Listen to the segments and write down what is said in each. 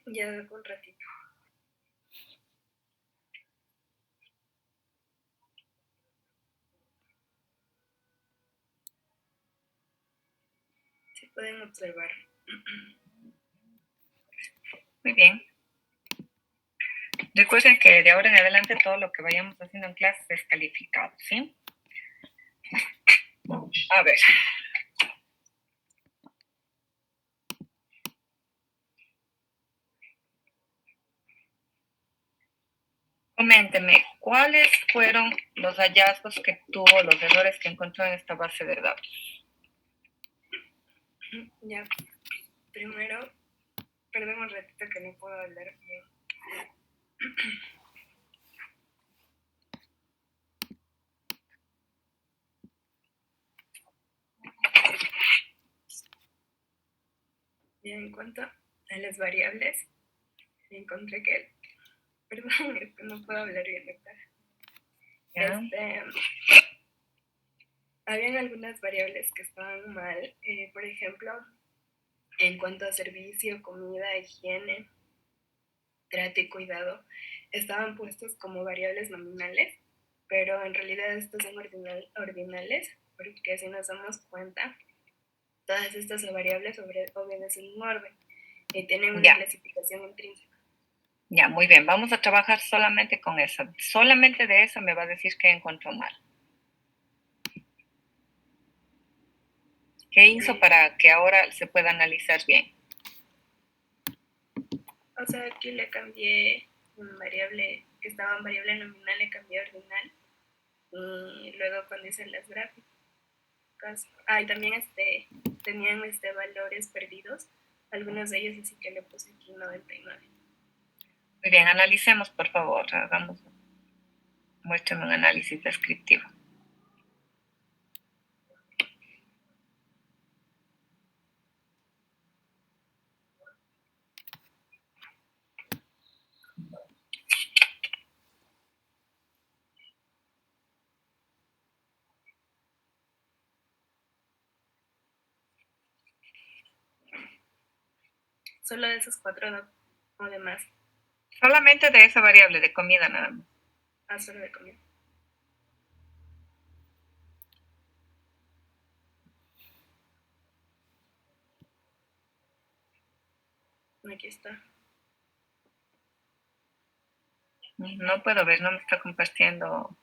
Ya un ratito. Se pueden observar. Muy bien. Recuerden que de ahora en adelante todo lo que vayamos haciendo en clase es calificado, ¿sí? A ver. Coménteme, ¿cuáles fueron los hallazgos que tuvo, los errores que encontró en esta base de datos? Ya, primero, perdón un ratito que no puedo hablar bien. Bien, en cuanto a las variables, encontré que, perdón, es que no puedo hablar bien acá. Habían algunas variables que estaban mal, por ejemplo, en cuanto a servicio, comida, higiene, trato y cuidado, estaban puestos como variables nominales, pero en realidad estos son ordinales, porque si nos damos cuenta, todas estas variables obedecen un orden y tienen una clasificación intrínseca. Ya, muy bien. Vamos a trabajar solamente con esa. Solamente de esa me va a decir que encontró mal. ¿Qué hizo para que ahora se pueda analizar bien? O sea, aquí le cambié una variable que estaba en variable nominal, le cambié a ordinal. Y luego cuando hice las gráficas, y también tenían valores perdidos, algunos de ellos, así que le puse aquí 99. Muy bien, analicemos, por favor. Muéstrame un análisis descriptivo. Solo de esos 4 no, o de más. Solamente de esa variable de comida nada más. Solo de comida. Aquí está. No puedo ver, no me está compartiendo.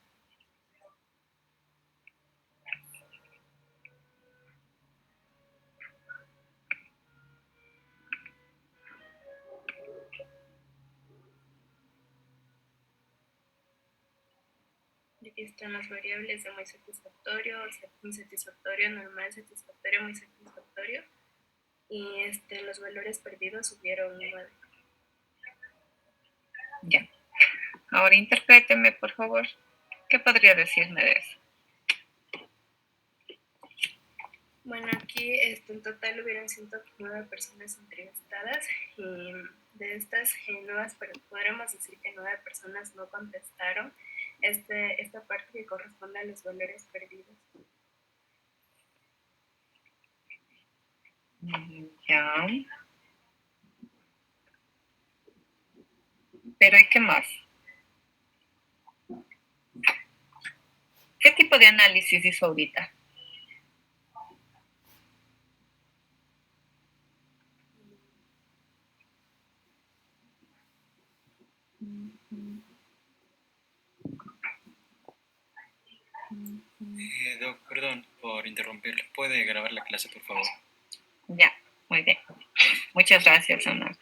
Y aquí están las variables de muy satisfactorio, insatisfactorio, normal, satisfactorio, muy satisfactorio. Y los valores perdidos subieron 9. Ya. Ahora interpréteme, por favor. ¿Qué podría decirme de eso? Bueno, aquí en total hubieron 109 personas entrevistadas y de estas podremos decir que 9 personas no contestaron esta parte que corresponde a los valores perdidos. Ya. Pero ¿y qué más? ¿Qué tipo de análisis hizo ahorita? Doc, perdón por interrumpir. ¿Puede grabar la clase, por favor? Ya, muy bien. Muchas gracias, Ana.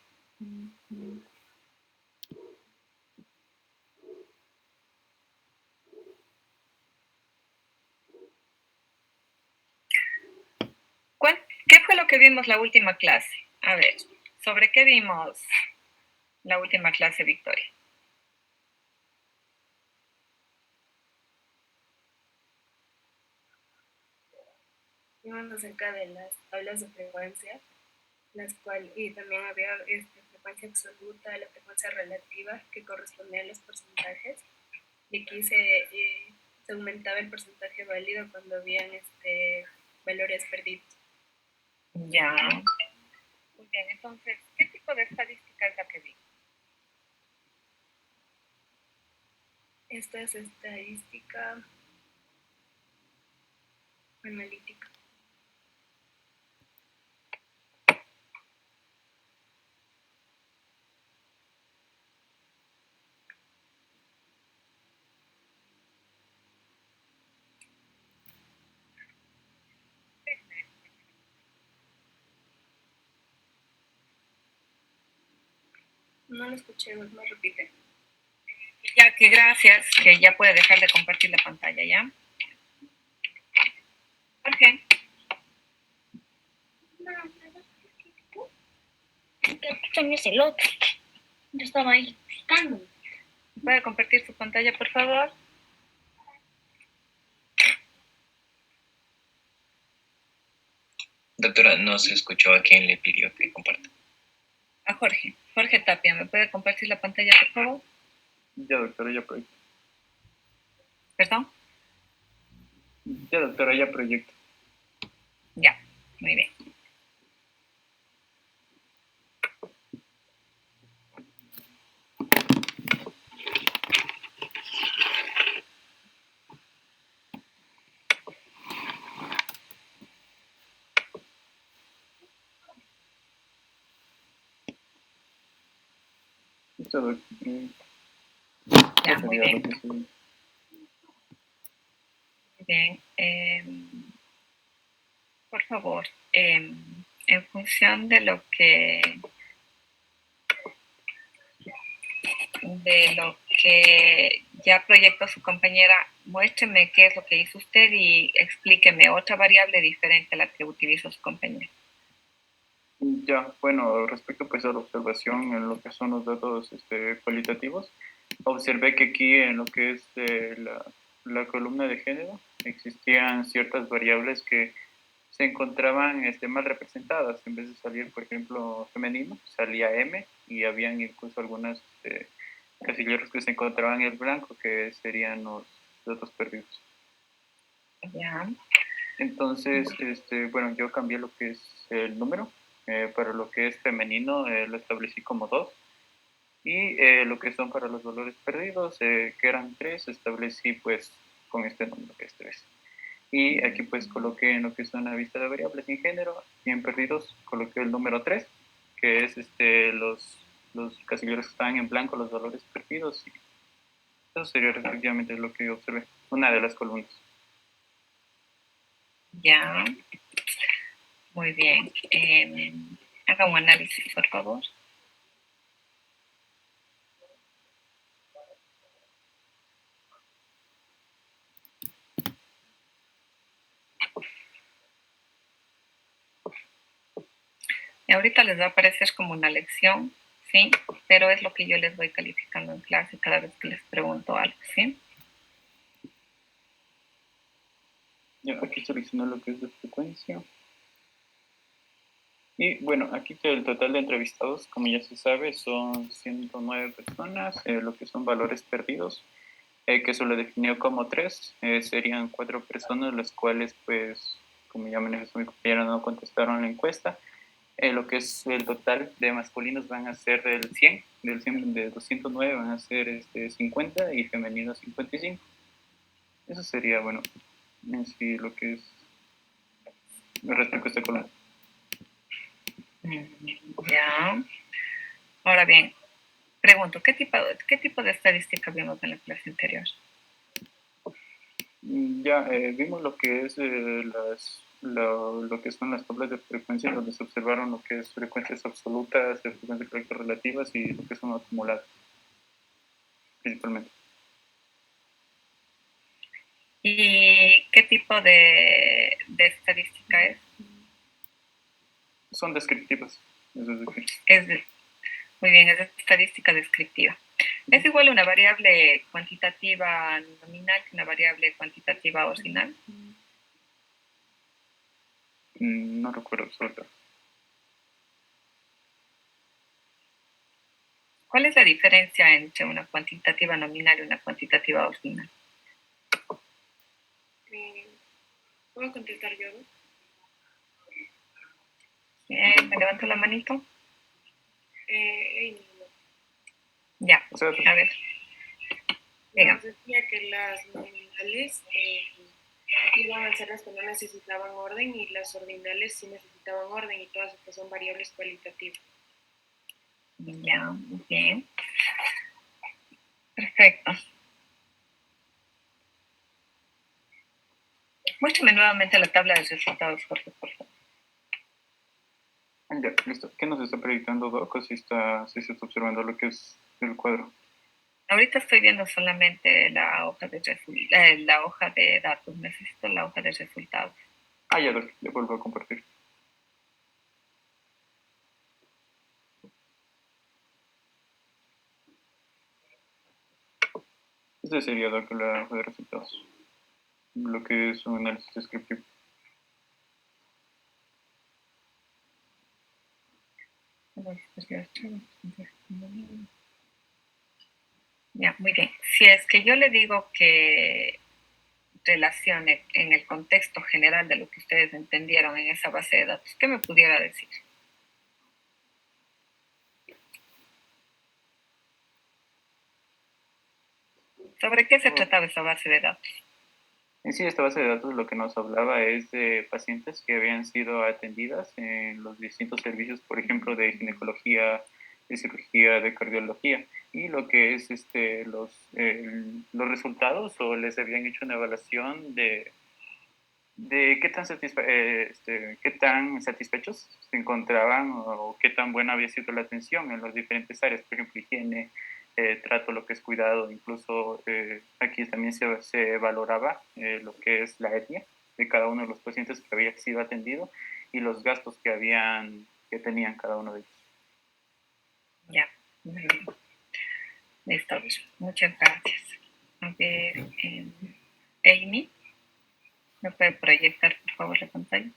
¿Qué fue lo que vimos la última clase? A ver, ¿sobre qué vimos la última clase, Victoria? Vimos acerca de las tablas de frecuencia, y también había frecuencia absoluta, la frecuencia relativa que correspondía a los porcentajes. Y aquí se aumentaba el porcentaje válido cuando habían valores perdidos. Ya. Bien, entonces, ¿qué tipo de estadística es la que vi? Esta es estadística analítica. No lo escuché, me repite. Ya que gracias, que ya puede dejar de compartir la pantalla, ¿ya? Jorge. ¿Qué año es el otro? Yo estaba ahí buscando. ¿Puede compartir su pantalla, por favor? Doctora, no se escuchó a quién le pidió que comparta. A Jorge. Jorge Tapia, ¿me puede compartir la pantalla, por favor? Ya, doctora, ya proyecto. ¿Perdón? Ya, doctora, ya proyecto. Ya, muy bien. Ya, Ya, muy sería lo bien. que sí. Muy bien. Por favor, en función de lo que ya proyectó su compañera, muéstreme qué es lo que hizo usted y explíqueme otra variable diferente a la que utilizó su compañera. Ya, bueno, respecto pues a la observación en lo que son los datos cualitativos, observé que aquí en lo que es la columna de género existían ciertas variables que se encontraban mal representadas. En vez de salir, por ejemplo, femenino, salía M y habían incluso algunas casilleros que se encontraban en el blanco, que serían los datos perdidos. Ya. Entonces, bueno, yo cambié lo que es el número. Para lo que es femenino lo establecí como 2. Y lo que son para los valores perdidos, que eran 3, establecí pues con este número que es 3. Y aquí pues coloqué en lo que es una vista de variables en género y en perdidos coloqué el número 3, que es los casilleros que estaban en blanco, los valores perdidos. Y eso sería efectivamente lo que yo observé, una de las columnas. Ya. Muy bien. Haga un análisis, por favor. Y ahorita les va a aparecer como una lección, ¿sí? Pero es lo que yo les voy calificando en clase cada vez que les pregunto algo, ¿sí? Ya, aquí selecciono lo que es de frecuencia. Y bueno, aquí el total de entrevistados, como ya se sabe, son 109 personas, lo que son valores perdidos, que se lo definió como 3, serían 4 personas, las cuales, pues, como ya manifestó mi compañera, no contestaron la encuesta. Lo que es el total de masculinos van a ser del 100, de 209 van a ser 50 y femeninos 55. Eso sería, bueno, en sí lo que es respecto a esta columna. Ya. Ahora bien, pregunto, ¿qué tipo de estadística vimos en la clase anterior? Ya vimos lo que es lo que son las tablas de frecuencia, donde se observaron lo que es frecuencias absolutas, frecuencias correctas relativas y lo que son acumuladas, principalmente. ¿Y qué tipo de estadística es? Son descriptivas. Eso es decir. Muy bien, es estadística descriptiva. ¿Es igual una variable cuantitativa nominal que una variable cuantitativa ordinal? No recuerdo absoluta. ¿Cuál es la diferencia entre una cuantitativa nominal y una cuantitativa ordinal? ¿Puedo contestar yo? Beneficio. levanta la manito. No. Ya, O sea, a ver. Diga. Nos decía que las nominales iban a ser las que no necesitaban orden y las ordinales sí necesitaban orden y todas estas son variables cualitativas. Ya, muy bien. Perfecto. Muéstrame nuevamente la tabla de resultados, Jorge, por favor. Ya, listo. ¿Qué nos está proyectando Doc? ¿O si se está observando lo que es el cuadro? Ahorita estoy viendo solamente la hoja la hoja de datos. Necesito la hoja de resultados. Ya, Doc, le vuelvo a compartir. Este sería, Doc, la hoja de resultados. Lo que es un análisis descriptivo. Ya, muy bien. Si es que yo le digo que relacione en el contexto general de lo que ustedes entendieron en esa base de datos, ¿qué me pudiera decir? ¿Sobre qué se trataba esa base de datos? En sí, esta base de datos lo que nos hablaba es de pacientes que habían sido atendidas en los distintos servicios, por ejemplo, de ginecología, de cirugía, de cardiología, y lo que es los resultados o les habían hecho una evaluación de qué tan satisfechos se encontraban o qué tan buena había sido la atención en las diferentes áreas, por ejemplo, higiene, trato, lo que es cuidado, incluso aquí también se valoraba lo que es la etnia de cada uno de los pacientes que había sido atendido y los gastos que tenían cada uno de ellos. Ya, muy bien. Listo, muchas gracias. A ver, Amy, ¿me puede proyectar por favor la pantalla?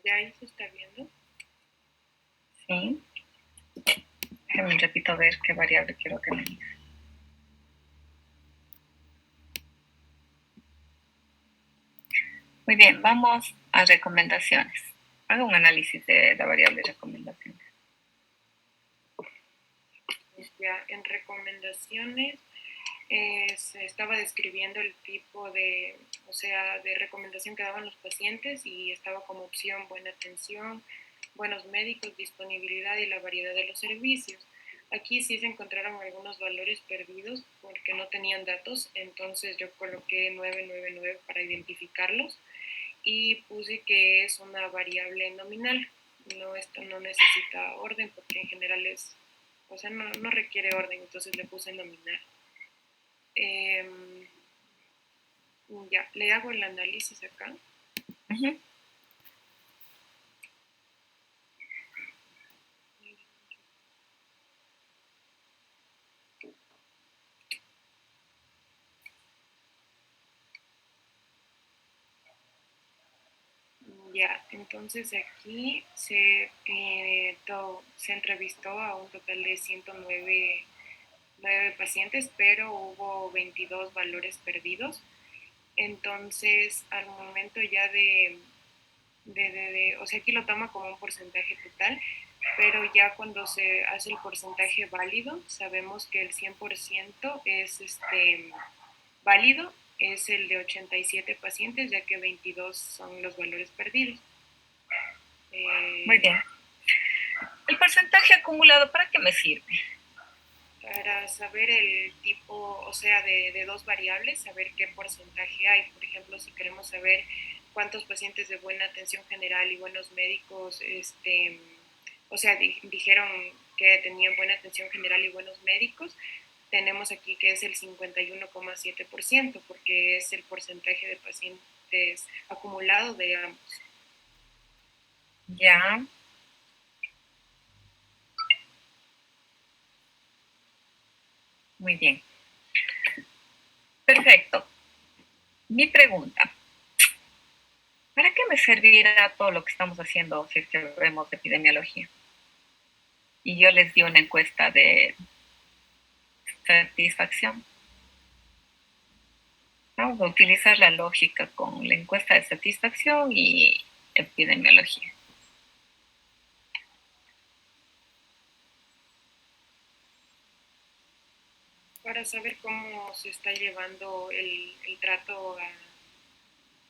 ¿Ya ahí se está viendo? Sí. Déjame repito a ver qué variable quiero que me diga. Muy bien, vamos a recomendaciones. Haga un análisis de la variable recomendaciones. Ya, en recomendaciones se estaba describiendo el tipo de recomendación que daban los pacientes y estaba como opción buena atención, buenos médicos, disponibilidad y la variedad de los servicios. Aquí sí se encontraron algunos valores perdidos porque no tenían datos, entonces yo coloqué 999 para identificarlos y puse que es una variable nominal. No, esto no necesita orden porque en general no requiere orden, entonces le puse nominal. Ya, le hago el análisis acá. Uh-huh. Ya, entonces aquí se entrevistó a un total de 109 pacientes, pero hubo 22 valores perdidos. Entonces, al momento ya o sea, aquí lo toma como un porcentaje total, pero ya cuando se hace el porcentaje válido, sabemos que el 100% es válido, es el de 87 pacientes, ya que 22 son los valores perdidos. Muy bien. ¿El porcentaje acumulado para qué me sirve? Para saber el tipo, o sea, de dos variables, saber qué porcentaje hay. Por ejemplo, si queremos saber cuántos pacientes de buena atención general y buenos médicos, o sea, dijeron que tenían buena atención general y buenos médicos, tenemos aquí que es el 51,7%, porque es el porcentaje de pacientes acumulado de ambos. Ya. Muy bien. Perfecto. Mi pregunta. ¿Para qué me servirá todo lo que estamos haciendo si es que vemos epidemiología? Y yo les di una encuesta de satisfacción. Vamos a utilizar la lógica con la encuesta de satisfacción y epidemiología. Para saber cómo se está llevando el trato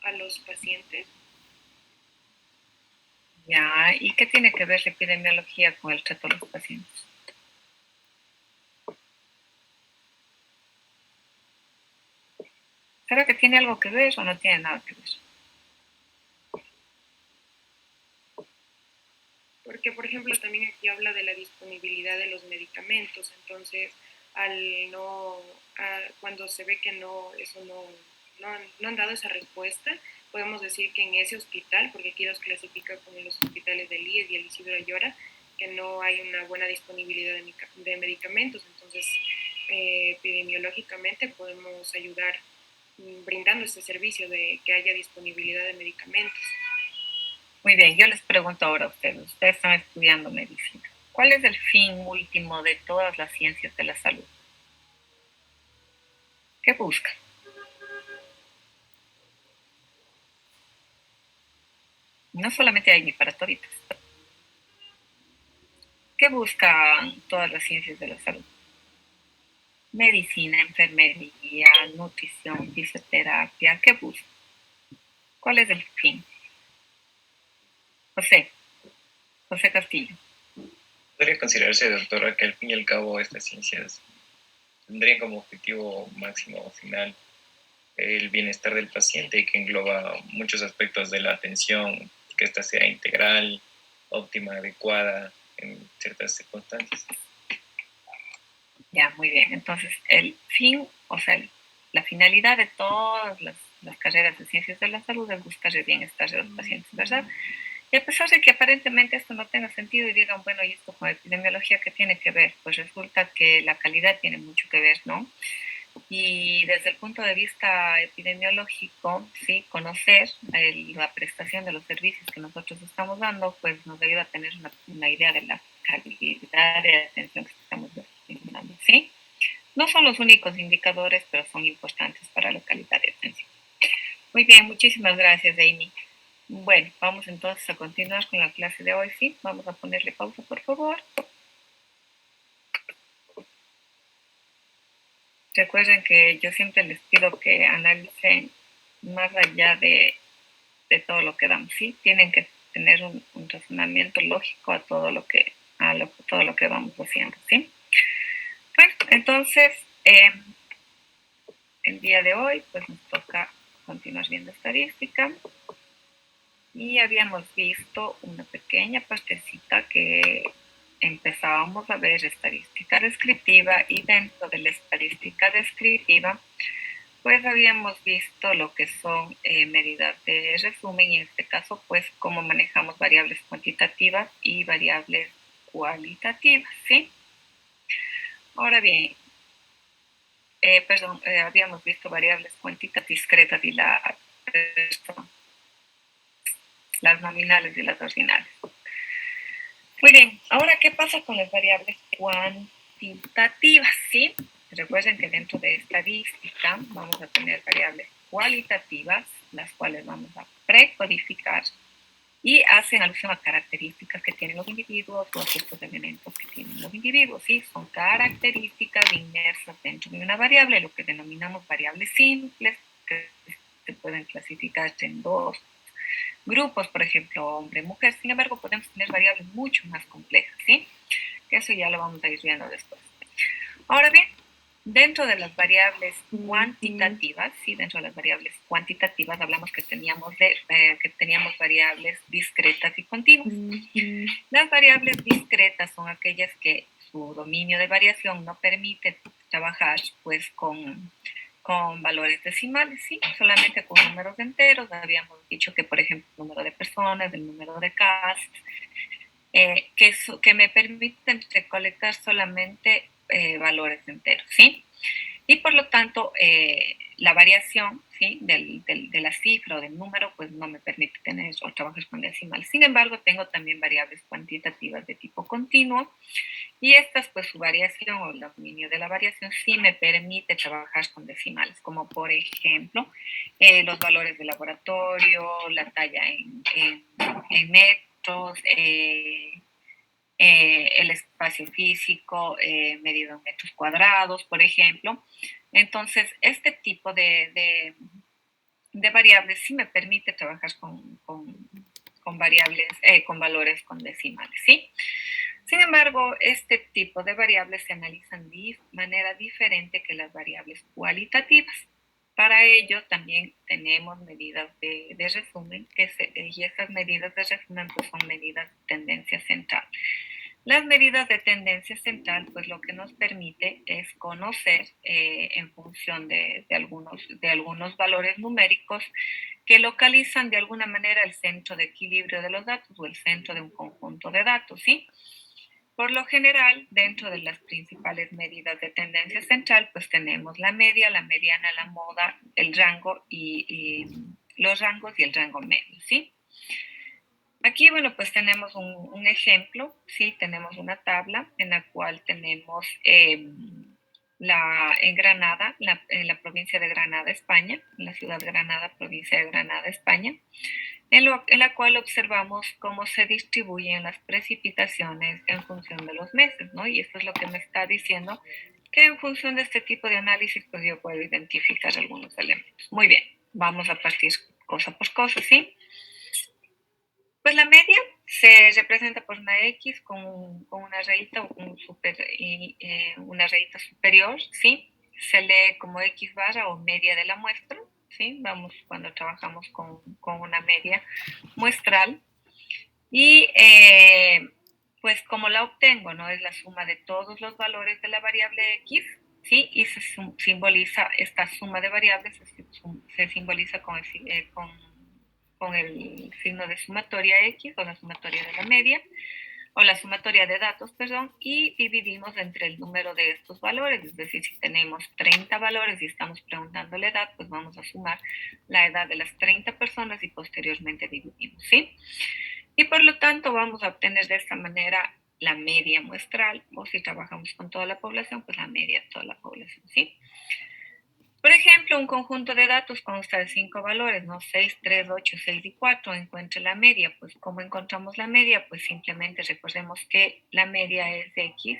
a los pacientes. Ya, ¿y qué tiene que ver la epidemiología con el trato de los pacientes? ¿Será que tiene algo que ver o no tiene nada que ver? Porque, por ejemplo, también aquí habla de la disponibilidad de los medicamentos, entonces, cuando se ve que no han dado esa respuesta, podemos decir que en ese hospital, porque aquí los clasifica como los hospitales del IES y el Isidro Ayora, que no hay una buena disponibilidad de medicamentos, entonces, epidemiológicamente podemos ayudar brindando este servicio de que haya disponibilidad de medicamentos. Muy bien, yo les pregunto ahora a ustedes están estudiando medicina. ¿Cuál es el fin último de todas las ciencias de la salud? ¿Qué buscan? No solamente hay ni para toditos. ¿Qué buscan todas las ciencias de la salud? Medicina, enfermería, nutrición, fisioterapia. ¿Qué buscan? ¿Cuál es el fin? José Castillo. Podría considerarse, doctora, que al fin y al cabo estas ciencias tendrían como objetivo máximo final el bienestar del paciente y que engloba muchos aspectos de la atención, que ésta sea integral, óptima, adecuada en ciertas circunstancias. Ya, muy bien. Entonces, el fin, o sea, la finalidad de todas las carreras de ciencias de la salud es buscar el bienestar de los pacientes, ¿verdad? Y a pesar de que aparentemente esto no tenga sentido y digan, bueno, ¿y esto con epidemiología qué tiene que ver? Pues resulta que la calidad tiene mucho que ver, ¿no? Y desde el punto de vista epidemiológico, sí, conocer la prestación de los servicios que nosotros estamos dando, pues nos ayuda a tener una idea de la calidad de atención que estamos brindando, ¿sí? No son los únicos indicadores, pero son importantes para la calidad de atención. Muy bien, muchísimas gracias, Amy. Bueno, vamos entonces a continuar con la clase de hoy, ¿sí? Vamos a ponerle pausa, por favor. Recuerden que yo siempre les pido que analicen más allá de todo lo que damos, ¿sí? Tienen que tener un razonamiento lógico a todo lo que vamos haciendo, ¿sí? Bueno, entonces, el día de hoy, pues nos toca continuar viendo estadística. Y habíamos visto una pequeña partecita que empezábamos a ver estadística descriptiva y dentro de la estadística descriptiva pues habíamos visto lo que son medidas de resumen y en este caso pues cómo manejamos variables cuantitativas y variables cualitativas, ¿sí? Ahora bien, habíamos visto variables cuantitativas discretas y las nominales y las ordinales. Muy bien, ahora, ¿qué pasa con las variables cuantitativas? ¿Sí? Recuerden que dentro de estadística vamos a tener variables cualitativas, las cuales vamos a precodificar y hacen alusión a características que tienen los individuos o a ciertos elementos que tienen los individuos. ¿Sí? Son características inmersas dentro de una variable, lo que denominamos variables simples, que se pueden clasificar en dos grupos, por ejemplo, hombre, mujer. Sin embargo, podemos tener variables mucho más complejas, ¿sí? Eso ya lo vamos a ir viendo después. Ahora bien, dentro de las variables cuantitativas, ¿sí? Dentro de las variables cuantitativas hablamos que teníamos variables discretas y continuas. Las variables discretas son aquellas que su dominio de variación no permite trabajar pues con valores decimales, sí, solamente con números enteros. Habíamos dicho que, por ejemplo, el número de personas, el número de casas, que me permiten recolectar solamente valores enteros, ¿sí? Y por lo tanto, la variación, ¿sí? De la cifra o del número, pues no me permite tener o trabajar con decimales. Sin embargo, tengo también variables cuantitativas de tipo continuo y estas, pues su variación o el dominio de la variación sí me permite trabajar con decimales, como por ejemplo los valores de laboratorio, la talla en metros, el espacio físico medido en metros cuadrados, por ejemplo. Entonces, este tipo de variables sí me permite trabajar con variables, con valores con decimales, ¿sí? Sin embargo, este tipo de variables se analizan de manera diferente que las variables cualitativas. Para ello también tenemos medidas de resumen, y estas medidas de resumen pues, son medidas de tendencia central. Las medidas de tendencia central, pues lo que nos permite es conocer en función de algunos valores numéricos que localizan de alguna manera el centro de equilibrio de los datos o el centro de un conjunto de datos, ¿sí? Por lo general, dentro de las principales medidas de tendencia central, pues tenemos la media, la mediana, la moda, el rango y los rangos y el rango medio, ¿sí? Aquí, bueno, pues tenemos un ejemplo, ¿sí? Tenemos una tabla en la cual tenemos en Granada, en la provincia de Granada, España, en la ciudad de Granada, provincia de Granada, España, en la cual observamos cómo se distribuyen las precipitaciones en función de los meses, ¿no? Y esto es lo que me está diciendo que en función de este tipo de análisis, pues yo puedo identificar algunos elementos. Muy bien, vamos a partir cosa por cosa, ¿sí? Pues la media se representa por una X con una rayita o una rayita superior, ¿sí? Se lee como X barra o media de la muestra, ¿sí? Vamos cuando trabajamos con una media muestral. Y pues como la obtengo, ¿no? Es la suma de todos los valores de la variable X, ¿sí? Y se simboliza, esta suma de variables se simboliza con el signo de sumatoria X o la sumatoria de la media o la sumatoria de datos, perdón, y dividimos entre el número de estos valores, es decir, si tenemos 30 valores y estamos preguntando la edad, pues vamos a sumar la edad de las 30 personas y posteriormente dividimos, ¿sí? Y por lo tanto vamos a obtener de esta manera la media muestral, o si trabajamos con toda la población, pues la media de toda la población, ¿sí? Por ejemplo, un conjunto de datos consta de 5 valores, ¿no? 6, 3, 8, 6 y 4. Encuentre la media. Pues, ¿cómo encontramos la media? Pues simplemente recordemos que la media es X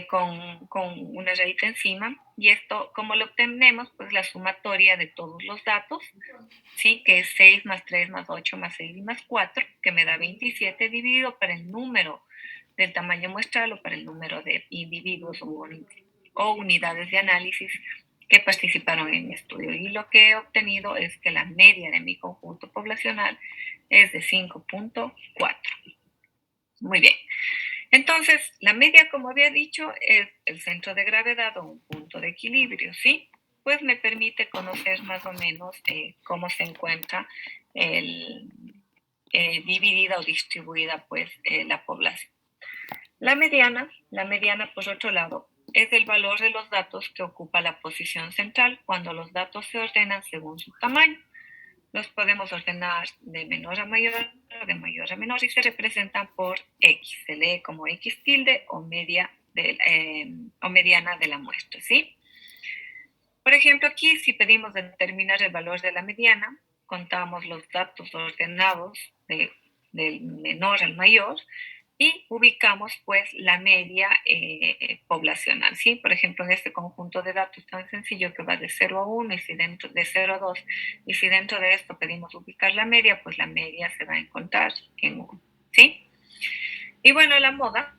con una rayita encima. Y esto, ¿cómo lo obtenemos? Pues la sumatoria de todos los datos, ¿sí? Que es 6 más 3 más 8 más 6 y más 4, que me da 27 dividido para el número del tamaño muestral o para el número de individuos o unidades de análisis que participaron en mi estudio. Y lo que he obtenido es que la media de mi conjunto poblacional es de 5.4. Muy bien. Entonces, la media, como había dicho, es el centro de gravedad o un punto de equilibrio, ¿sí? Pues me permite conocer más o menos cómo se encuentra dividida o distribuida pues la población. La mediana, por otro lado, es el valor de los datos que ocupa la posición central cuando los datos se ordenan según su tamaño. Los podemos ordenar de menor a mayor, de mayor a menor y se representan por X. Se lee como X tilde o mediana de la muestra, ¿sí? Por ejemplo, aquí si pedimos determinar el valor de la mediana, contamos los datos ordenados del menor al mayor y ubicamos pues la media poblacional, ¿sí? Por ejemplo, en este conjunto de datos tan sencillo que va de 0 a 1 y si dentro de 0 a 2 y si dentro de esto pedimos ubicar la media, pues la media se va a encontrar en 1, ¿sí? Y bueno, la moda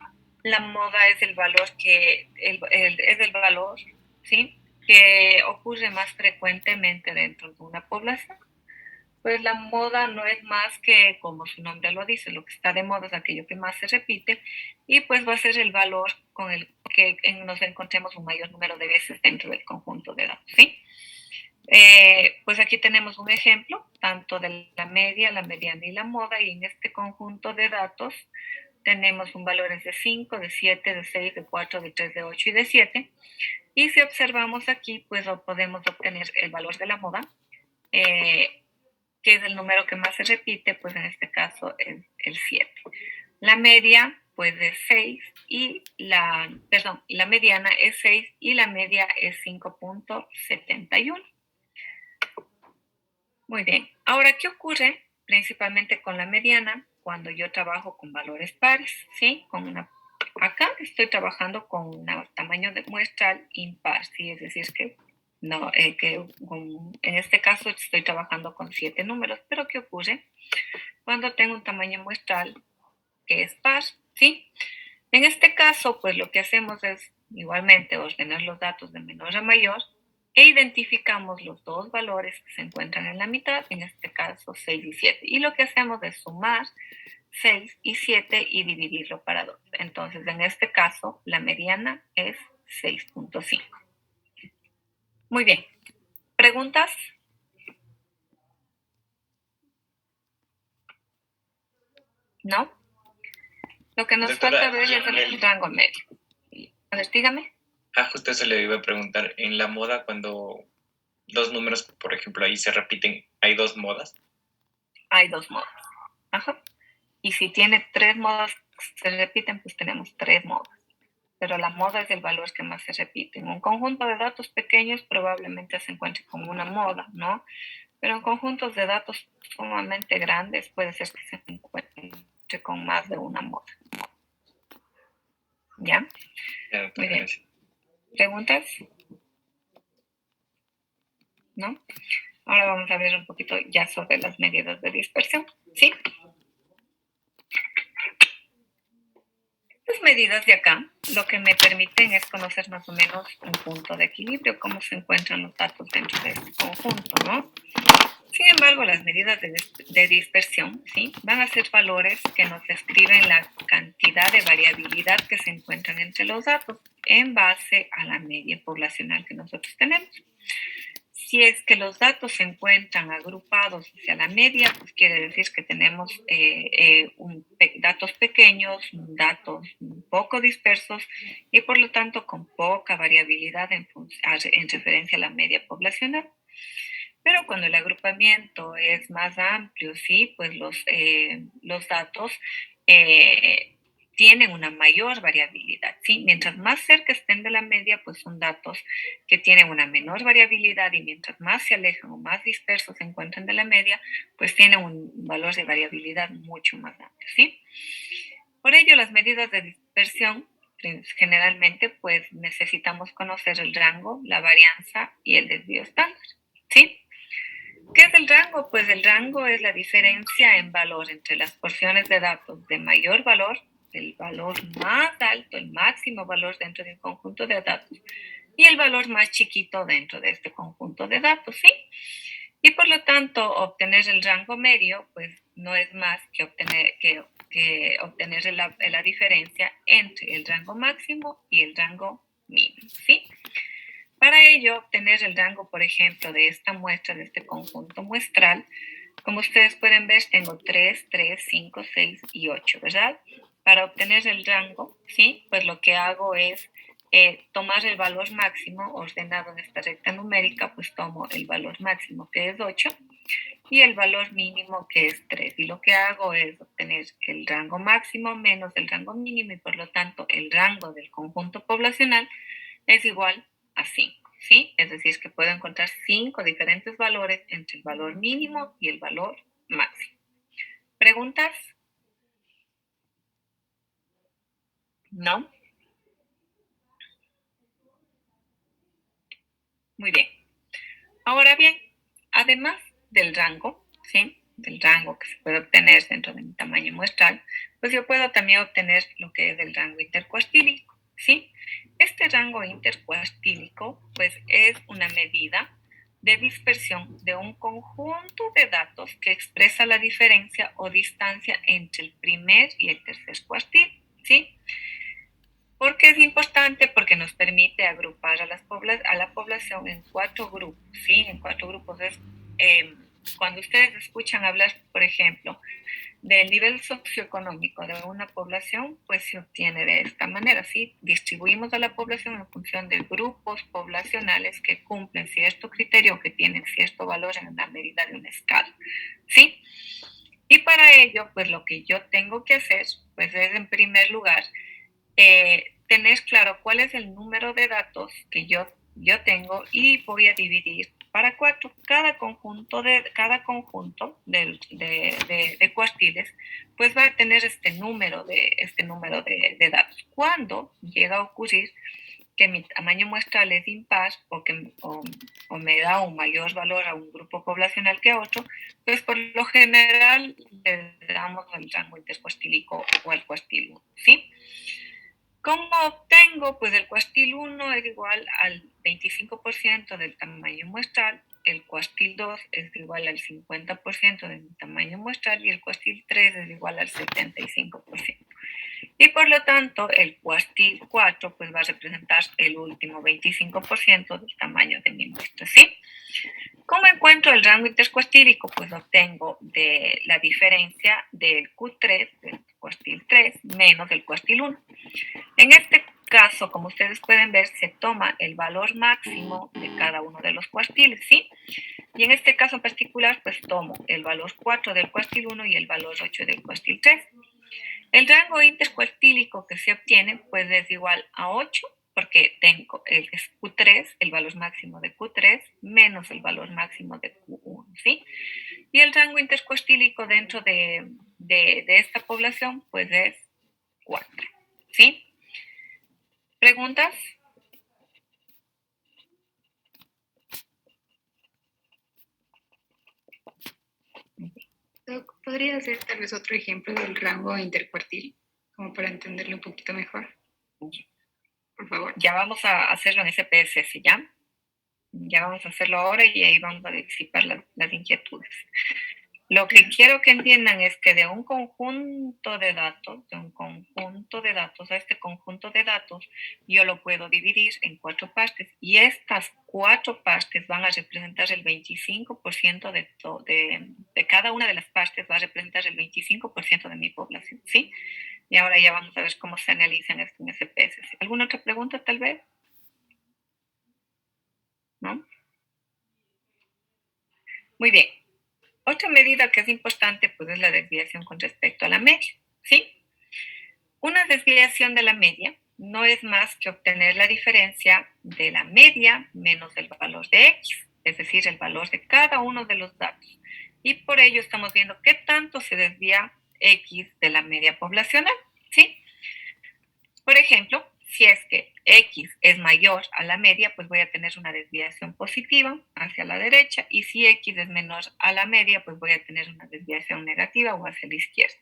es el valor es el valor, ¿sí? Que ocurre más frecuentemente dentro de una población. Pues la moda no es más que, como su nombre lo dice, lo que está de moda es aquello que más se repite y pues va a ser el valor con el que nos encontremos un mayor número de veces dentro del conjunto de datos, ¿sí? Pues aquí tenemos un ejemplo tanto de la media, la mediana y la moda y en este conjunto de datos tenemos un valores de 5, de 7, de 6, de 4, de 3, de 8 y de 7. Y si observamos aquí, pues podemos obtener el valor de la moda, que es el número que más se repite, pues en este caso es el 7. La media, pues es 6 y la mediana es 6 y la media es 5.71. Muy bien. Ahora, ¿qué ocurre principalmente con la mediana cuando yo trabajo con valores pares? ¿Sí? Acá estoy trabajando con un tamaño de muestral impar, ¿sí? Es decir, en este caso estoy trabajando con 7 números, pero ¿qué ocurre cuando tengo un tamaño muestral que es par? ¿Sí? En este caso, pues lo que hacemos es igualmente ordenar los datos de menor a mayor e identificamos los dos valores que se encuentran en la mitad, en este caso 6 y 7. Y lo que hacemos es sumar 6 y 7 y dividirlo para 2. Entonces, en este caso, la mediana es 6.5. Muy bien. ¿Preguntas? ¿No? Lo que nos Doctora, falta ver es el rango medio. A ver, dígame. Justo eso le iba a preguntar. En la moda, cuando dos números, por ejemplo, ahí se repiten, ¿hay dos modas? Hay dos modas. Ajá. Y si tiene 3 modas que se repiten, pues tenemos 3 modas. Pero la moda es el valor que más se repite. En un conjunto de datos pequeños probablemente se encuentre como una moda, ¿no? Pero en conjuntos de datos sumamente grandes puede ser que se encuentre con más de una moda. ¿Ya? Muy bien. ¿Preguntas? ¿No? Ahora vamos a ver un poquito ya sobre las medidas de dispersión. ¿Sí? Estas medidas de acá lo que me permiten es conocer más o menos un punto de equilibrio, cómo se encuentran los datos dentro de este conjunto, ¿no? Sin embargo, las medidas de dispersión, ¿sí? Van a ser valores que nos describen la cantidad de variabilidad que se encuentran entre los datos en base a la media poblacional que nosotros tenemos. Si es que los datos se encuentran agrupados hacia la media, pues quiere decir que tenemos datos pequeños, datos poco dispersos y por lo tanto con poca variabilidad en referencia a la media poblacional. Pero cuando el agrupamiento es más amplio, sí, pues los datos tienen una mayor variabilidad, ¿sí? Mientras más cerca estén de la media, pues son datos que tienen una menor variabilidad y mientras más se alejan o más dispersos se encuentran de la media, pues tienen un valor de variabilidad mucho más amplio, ¿sí? Por ello, las medidas de dispersión generalmente pues necesitamos conocer el rango, la varianza y el desvío estándar, ¿sí? ¿Qué es el rango? Pues el rango es la diferencia en valor entre las porciones de datos de mayor valor, el valor más alto, el máximo valor dentro de un conjunto de datos, y el valor más chiquito dentro de este conjunto de datos, ¿sí? Y por lo tanto, obtener el rango medio, pues no es más que obtener la diferencia entre el rango máximo y el rango mínimo, ¿sí? Para ello, obtener el rango, por ejemplo, de esta muestra, de este conjunto muestral, como ustedes pueden ver, tengo 3, 3, 5, 6 y 8, ¿verdad? Para obtener el rango, ¿sí? Pues lo que hago es tomar el valor máximo ordenado en esta recta numérica, pues tomo el valor máximo que es 8 y el valor mínimo que es 3. Y lo que hago es obtener el rango máximo menos el rango mínimo y por lo tanto el rango del conjunto poblacional es igual a 5, ¿sí? Es decir, que puedo encontrar 5 diferentes valores entre el valor mínimo y el valor máximo. ¿Preguntas? ¿No? Muy bien. Ahora bien, además del rango, ¿sí? Del rango que se puede obtener dentro de mi tamaño muestral, pues yo puedo también obtener lo que es el rango intercuartílico, ¿sí? Este rango intercuartílico, pues es una medida de dispersión de un conjunto de datos que expresa la diferencia o distancia entre el primer y el tercer cuartil, ¿sí? ¿Por qué es importante? Porque nos permite agrupar a la población en 4 grupos, ¿sí? En 4 grupos. Cuando ustedes escuchan hablar, por ejemplo, del nivel socioeconómico de una población, pues se obtiene de esta manera, ¿sí? Distribuimos a la población en función de grupos poblacionales que cumplen cierto criterio, que tienen cierto valor en la medida de una escala, ¿sí? Y para ello, pues lo que yo tengo que hacer, pues es en primer lugar, tener claro cuál es el número de datos que yo tengo y voy a dividir para 4. Cada conjunto de cuartiles pues va a tener este número de datos. Cuando llega a ocurrir que mi tamaño muestral es impar o me da un mayor valor a un grupo poblacional que a otro, pues por lo general le damos el rango intercuartílico o el cuartil 1, ¿sí? ¿Cómo obtengo? Pues el cuartil 1 es igual al 25% del tamaño muestral, el cuartil 2 es igual al 50% de mi tamaño muestral y el cuartil 3 es igual al 75%. Y por lo tanto, el cuartil 4 pues va a representar el último 25% del tamaño de mi muestra, ¿sí? ¿Cómo encuentro el rango intercuartílico? Pues lo obtengo de la diferencia del Q3, del cuartil 3, menos el cuartil 1. En este caso, como ustedes pueden ver, se toma el valor máximo de cada uno de los cuartiles, ¿sí? Y en este caso en particular, pues tomo el valor 4 del cuartil 1 y el valor 8 del cuartil 3. El rango intercuartílico que se obtiene, pues es igual a 8, porque tengo el Q3, el valor máximo de Q3, menos el valor máximo de Q1, ¿sí? Y el rango intercuartílico dentro de esta población, pues es 4, ¿sí? ¿Preguntas? ¿Podría hacer tal vez otro ejemplo del rango intercuartil, como para entenderlo un poquito mejor? Por favor. Ya vamos a hacerlo en SPSS, ¿ya? Ya vamos a hacerlo ahora y ahí vamos a disipar las inquietudes. Lo que quiero que entiendan es que de un conjunto de datos, a este conjunto de datos, yo lo puedo dividir en 4 partes y estas 4 partes van a representar el 25% de cada una de las partes va a representar el 25% de mi población, ¿sí? Y ahora ya vamos a ver cómo se analizan esto en SPSS. ¿Alguna otra pregunta tal vez? ¿No? Muy bien. Otra medida que es importante pues es la desviación con respecto a la media, ¿sí? Una desviación de la media no es más que obtener la diferencia de la media menos el valor de X, es decir, el valor de cada uno de los datos. Y por ello estamos viendo qué tanto se desvía X de la media poblacional, ¿sí? Por ejemplo, si es que X es mayor a la media, pues voy a tener una desviación positiva hacia la derecha, y si X es menor a la media, pues voy a tener una desviación negativa o hacia la izquierda.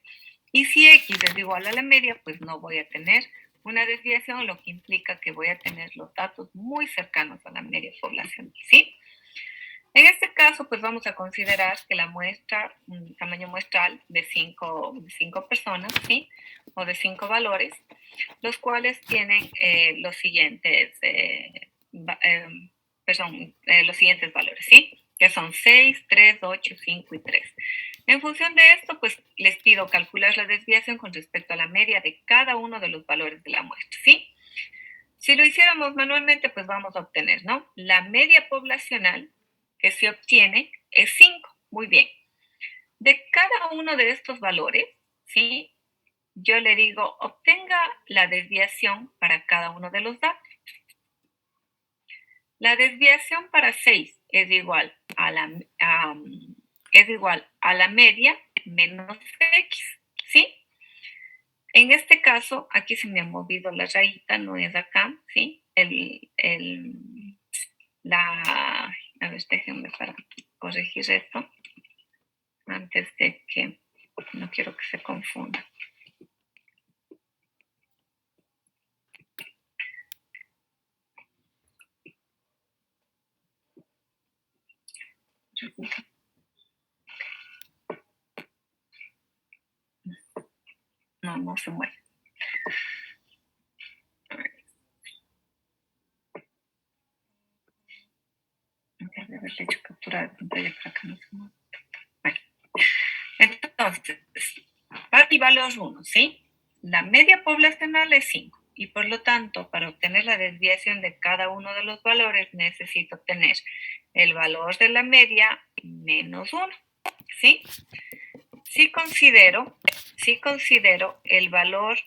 Y si X es igual a la media, pues no voy a tener una desviación, lo que implica que voy a tener los datos muy cercanos a la media poblacional, ¿sí? En este caso, pues vamos a considerar que la muestra, un tamaño muestral de 5 personas, ¿sí? O de 5 valores, los cuales tienen los siguientes valores, ¿sí? Que son 6, 3, 8, 5 y 3. En función de esto, pues les pido calcular la desviación con respecto a la media de cada uno de los valores de la muestra, ¿sí? Si lo hiciéramos manualmente, pues vamos a obtener, ¿no? La media poblacional que se obtiene es 5. Muy bien. De cada uno de estos valores, ¿sí? Yo le digo, obtenga la desviación para cada uno de los datos. La desviación para 6 es igual a la media menos X, ¿sí? En este caso, aquí se me ha movido la rayita, no es acá, ¿sí? A ver, déjenme para corregir esto antes de que, no quiero que se confunda. No se mueve. Debe haberle hecho captura de pantalla para que no se mueva. Bueno, entonces, Y valor 1, ¿sí? La media poblacional es 5 y por lo tanto, para obtener la desviación de cada uno de los valores, necesito obtener el valor de la media menos 1, ¿sí? Si considero el valor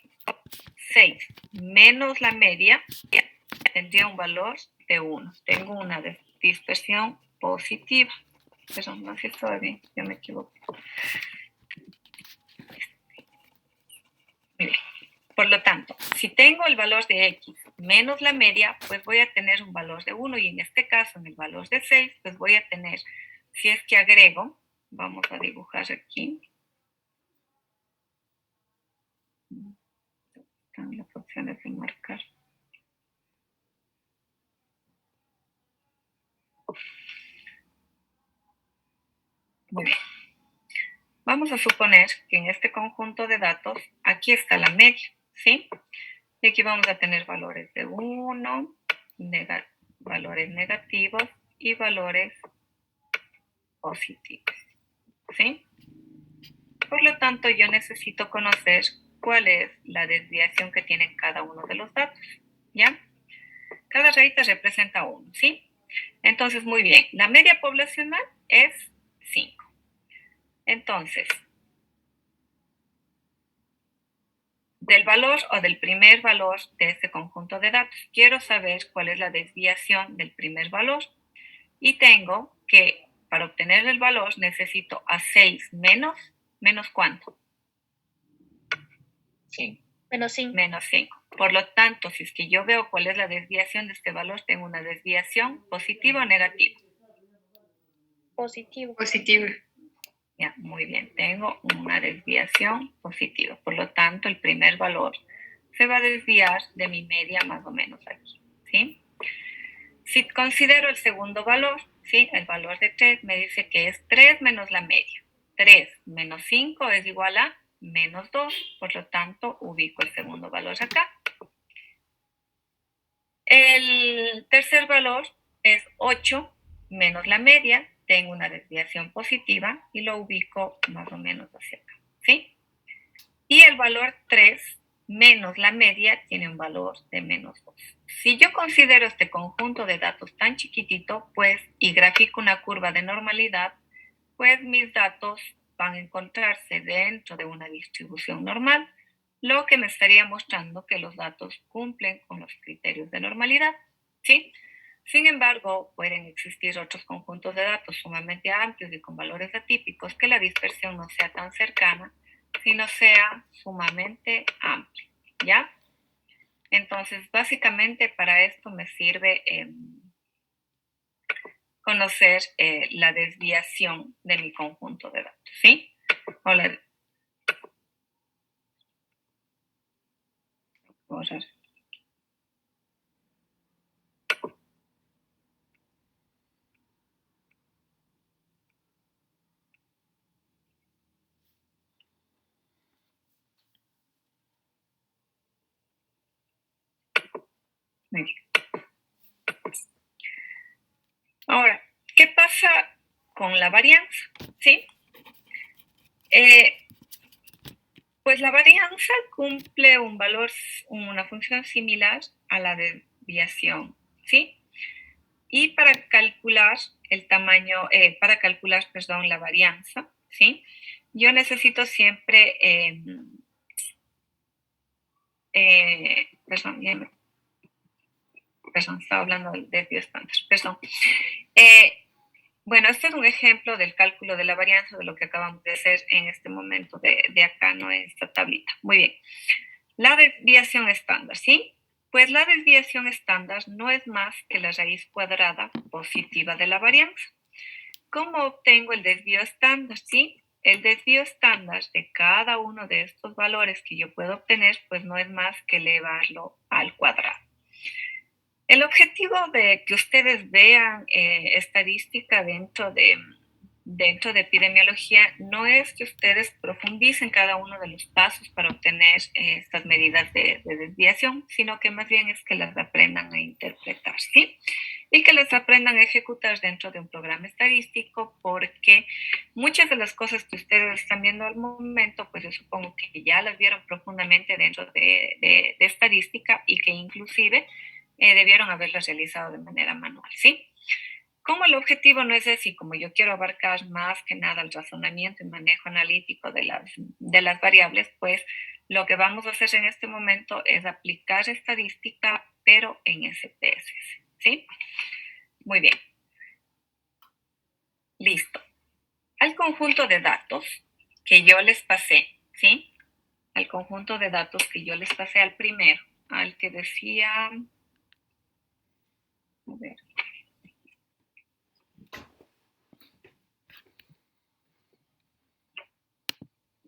6 menos la media, tendría un valor de 1. Tengo una dispersión positiva. Perdón, no sé si está bien, yo me equivoqué. Muy bien. Por lo tanto, si tengo el valor de x menos la media, pues voy a tener un valor de 1 y en este caso, en el valor de 6, pues voy a tener, si es que agrego, vamos a dibujar aquí. Están las opciones de marcar. Muy bien. Vamos a suponer que en este conjunto de datos, aquí está la media, ¿sí? Y aquí vamos a tener valores de 1, valores negativos y valores positivos, ¿sí? Por lo tanto, yo necesito conocer cuál es la desviación que tienen cada uno de los datos, ¿ya? Cada rayita representa 1, ¿sí? Entonces, muy bien, la media poblacional es 5. Entonces, del valor o del primer valor de este conjunto de datos, quiero saber cuál es la desviación del primer valor. Y tengo que, para obtener el valor, necesito a 6 ¿menos cuánto? 5. Menos 5. Menos 5. Por lo tanto, si es que yo veo cuál es la desviación de este valor, tengo una desviación positiva o negativa. Positivo. Positiva. Ya, muy bien, tengo una desviación positiva. Por lo tanto, el primer valor se va a desviar de mi media más o menos aquí, ¿sí? Si considero el segundo valor, ¿sí? El valor de 3 me dice que es 3 menos la media. 3 menos 5 es igual a menos 2, por lo tanto, ubico el segundo valor acá. El tercer valor es 8 menos la media, tengo una desviación positiva y lo ubico más o menos hacia acá, ¿sí? Y el valor 3 menos la media tiene un valor de menos 2. Si yo considero este conjunto de datos tan chiquitito, pues, y grafico una curva de normalidad, pues mis datos van a encontrarse dentro de una distribución normal, lo que me estaría mostrando que los datos cumplen con los criterios de normalidad, ¿sí? Sin embargo, pueden existir otros conjuntos de datos sumamente amplios y con valores atípicos que la dispersión no sea tan cercana, sino sea sumamente amplia, ¿ya? Entonces, básicamente para esto me sirve conocer la desviación de mi conjunto de datos, ¿sí? O la... borrar. Muy bien. Ahora, ¿qué pasa con la varianza? ¿Sí? Pues la varianza cumple un valor, una función similar a la desviación, ¿sí? Y para calcular el tamaño, perdón, la varianza, ¿sí? Yo necesito siempre, perdón, estaba hablando del desvío estándar, perdón. Bueno, este es un ejemplo del cálculo de la varianza de lo que acabamos de hacer en este momento de acá, ¿no? En esta tablita. Muy bien. La desviación estándar, ¿sí? Pues la desviación estándar no es más que la raíz cuadrada positiva de la varianza. ¿Cómo obtengo el desvío estándar? ¿Sí? El desvío estándar de cada uno de estos valores que yo puedo obtener, pues no es más que elevarlo al cuadrado. El objetivo de que ustedes vean estadística dentro de dentro de epidemiología no es que ustedes profundicen cada uno de los pasos para obtener estas medidas de desviación, sino que más bien es que las aprendan a interpretar, ¿sí? Y que las aprendan a ejecutar dentro de un programa estadístico, porque muchas de las cosas que ustedes están viendo al momento, pues yo supongo que ya las vieron profundamente dentro de estadística y que inclusive debieron haberlas realizado de manera manual, ¿sí? Como el objetivo no es ese, y como yo quiero abarcar más que nada el razonamiento y manejo analítico de las variables, pues lo que vamos a hacer en este momento es aplicar estadística, pero en SPSS, ¿sí? Muy bien. Listo. Al conjunto de datos que yo les pasé, ¿sí? Al conjunto de datos que yo les pasé al primero, al que decía... A ver.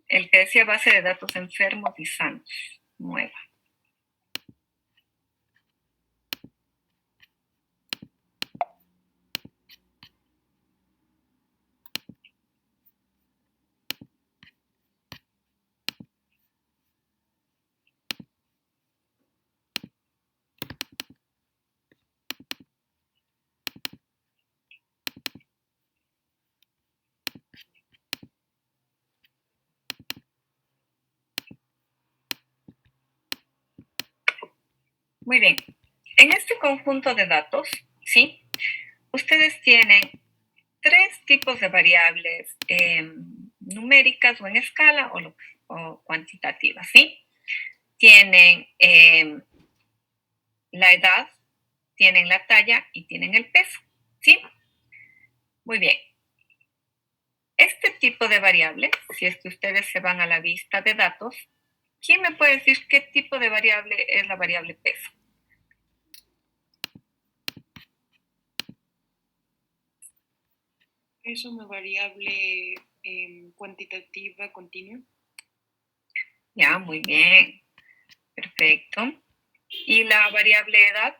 El que decía base de datos enfermos y sanos, nueva. Muy bien. En este conjunto de datos, ¿sí? Ustedes tienen tres tipos de variables numéricas o en escala o cuantitativas, ¿sí? Tienen la edad, tienen la talla y tienen el peso, ¿sí? Muy bien. Este tipo de variables, si es que ustedes se van a la vista de datos, ¿quién me puede decir qué tipo de variable es la variable peso? ¿Es una variable cuantitativa continua? Ya, muy bien. Perfecto. ¿Y la variable edad?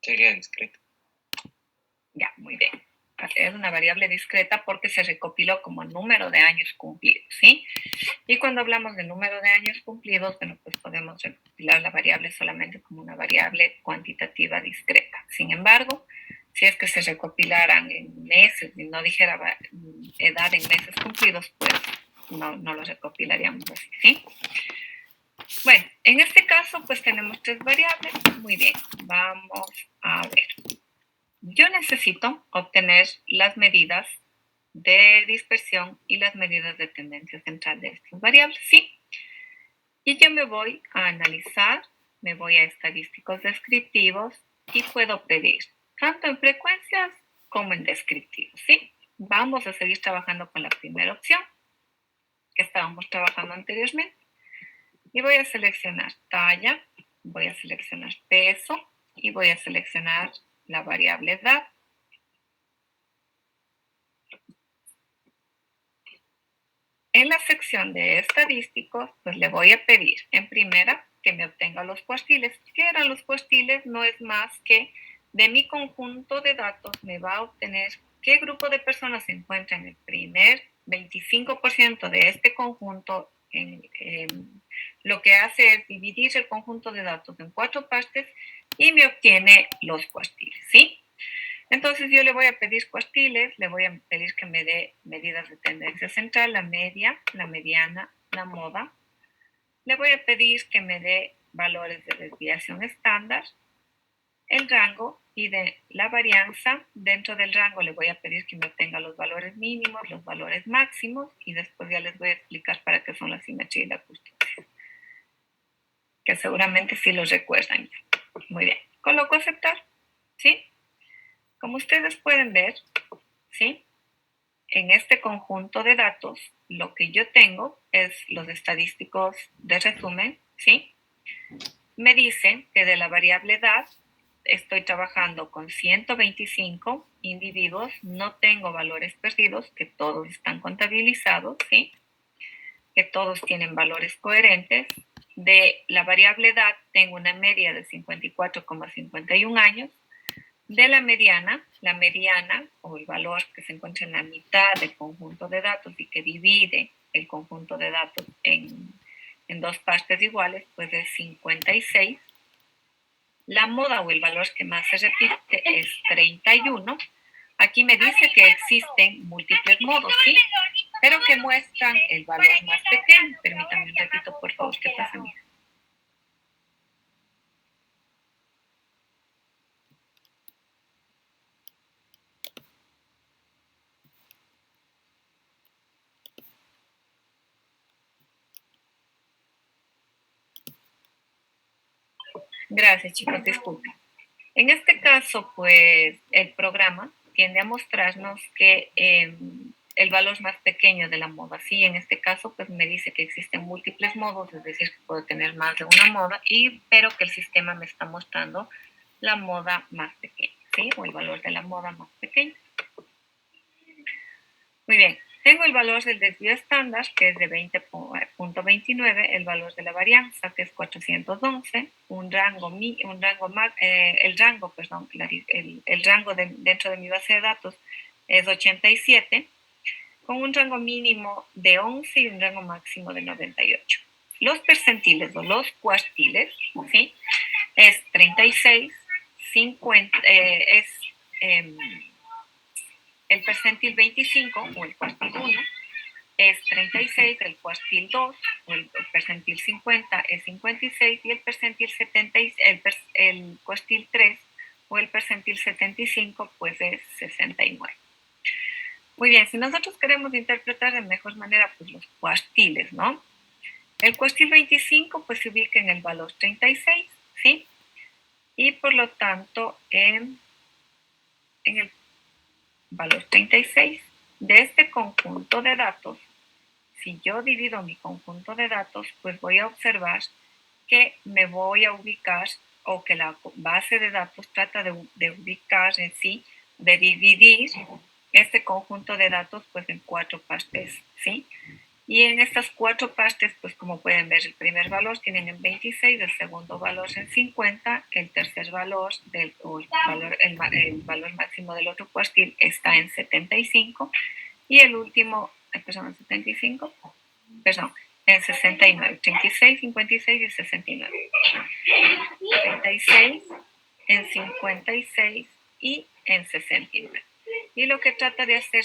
Sería discreto. Ya, muy bien. Es una variable discreta porque se recopiló como número de años cumplidos, ¿sí? Y cuando hablamos de número de años cumplidos, bueno, pues podemos recopilar la variable solamente como una variable cuantitativa discreta. Sin embargo, si es que se recopilaran en meses y no dijera edad en meses cumplidos, pues no lo recopilaríamos así, ¿sí? Bueno, en este caso, pues tenemos tres variables. Muy bien, vamos a ver. Yo necesito obtener las medidas de dispersión y las medidas de tendencia central de estas variables, ¿sí? Y yo me voy a analizar, me voy a estadísticos descriptivos y puedo pedir tanto en frecuencias como en descriptivos, ¿sí? Vamos a seguir trabajando con la primera opción que estábamos trabajando anteriormente. Y voy a seleccionar talla, voy a seleccionar peso y voy a seleccionar la variable edad. En la sección de estadísticos, pues le voy a pedir en primera que me obtenga los cuartiles. ¿Qué eran los cuartiles? No es más que de mi conjunto de datos me va a obtener qué grupo de personas se encuentra en el primer 25% de este conjunto. Lo que hace es dividir el conjunto de datos en 4 partes y me obtiene los cuartiles, ¿sí? Entonces yo le voy a pedir cuartiles, le voy a pedir que me dé medidas de tendencia central, la media, la mediana, la moda. Le voy a pedir que me dé valores de desviación estándar, el rango y de la varianza. Dentro del rango le voy a pedir que me obtenga los valores mínimos, los valores máximos y después ya les voy a explicar para qué son la simetría y la custodia, que seguramente sí los recuerdan ya. Muy bien, coloco aceptar, ¿sí? Como ustedes pueden ver, ¿sí? En este conjunto de datos, lo que yo tengo es los estadísticos de resumen, ¿sí? Me dice que de la variable edad estoy trabajando con 125 individuos, no tengo valores perdidos, que todos están contabilizados, ¿sí? que todos tienen valores coherentes. De la variable edad tengo una media de 54,51 años. De la mediana o el valor que se encuentra en la mitad del conjunto de datos y que divide el conjunto de datos en dos partes iguales, pues es 56. La moda o el valor que más se repite es 31. Aquí me dice que existen múltiples modos, ¿sí? Pero que muestran el valor más pequeño. Permítanme un ratito, por favor, que pase. Gracias, chicos, disculpen. En este caso, pues, el programa tiende a mostrarnos que el valor más pequeño de la moda, sí, en este caso, pues me dice que existen múltiples modos, es decir, que puedo tener más de una moda, pero que el sistema me está mostrando la moda más pequeña, ¿sí? O el valor de la moda más pequeña. Muy bien. Tengo el valor del desvío estándar, que es de 20.29, el valor de la varianza, que es 411, el rango dentro de mi base de datos es 87, con un rango mínimo de 11 y un rango máximo de 98. Los percentiles o los cuartiles, ¿sí? Es 36, 50, el percentil 25 o el cuartil 1 es 36, el cuartil 2 o el percentil 50 es 56 y el percentil 70, el cuartil 3 o el percentil 75 pues es 69. Muy bien, si nosotros queremos interpretar de mejor manera pues los cuartiles, ¿no? El cuartil 25 pues se ubica en el valor 36, ¿sí? Y por lo tanto en el valor 36 de este conjunto de datos, si yo divido mi conjunto de datos, pues voy a observar que me voy a ubicar o que la base de datos trata de ubicar en sí, de dividir este conjunto de datos pues en 4 partes, ¿sí? Y en estas 4 partes, pues como pueden ver, el primer valor tienen en 26, el segundo valor en 50, el tercer valor, el valor máximo del otro cuartil está en 75 y el último, en 69, 36, 56 y 69. 36, en 56 y en 69. Y lo que trata de hacer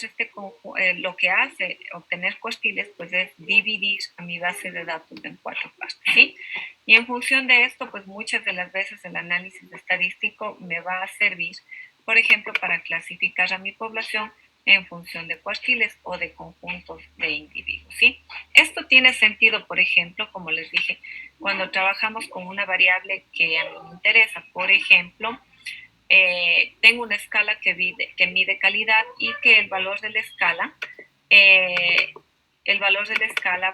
lo que hace obtener cuartiles, pues es dividir a mi base de datos en 4 partes, ¿sí? Y en función de esto, pues muchas de las veces el análisis estadístico me va a servir, por ejemplo, para clasificar a mi población en función de cuartiles o de conjuntos de individuos, ¿sí? Esto tiene sentido, por ejemplo, como les dije, cuando trabajamos con una variable que a mí me interesa. Por ejemplo, tengo una escala que mide calidad y que el valor de la escala,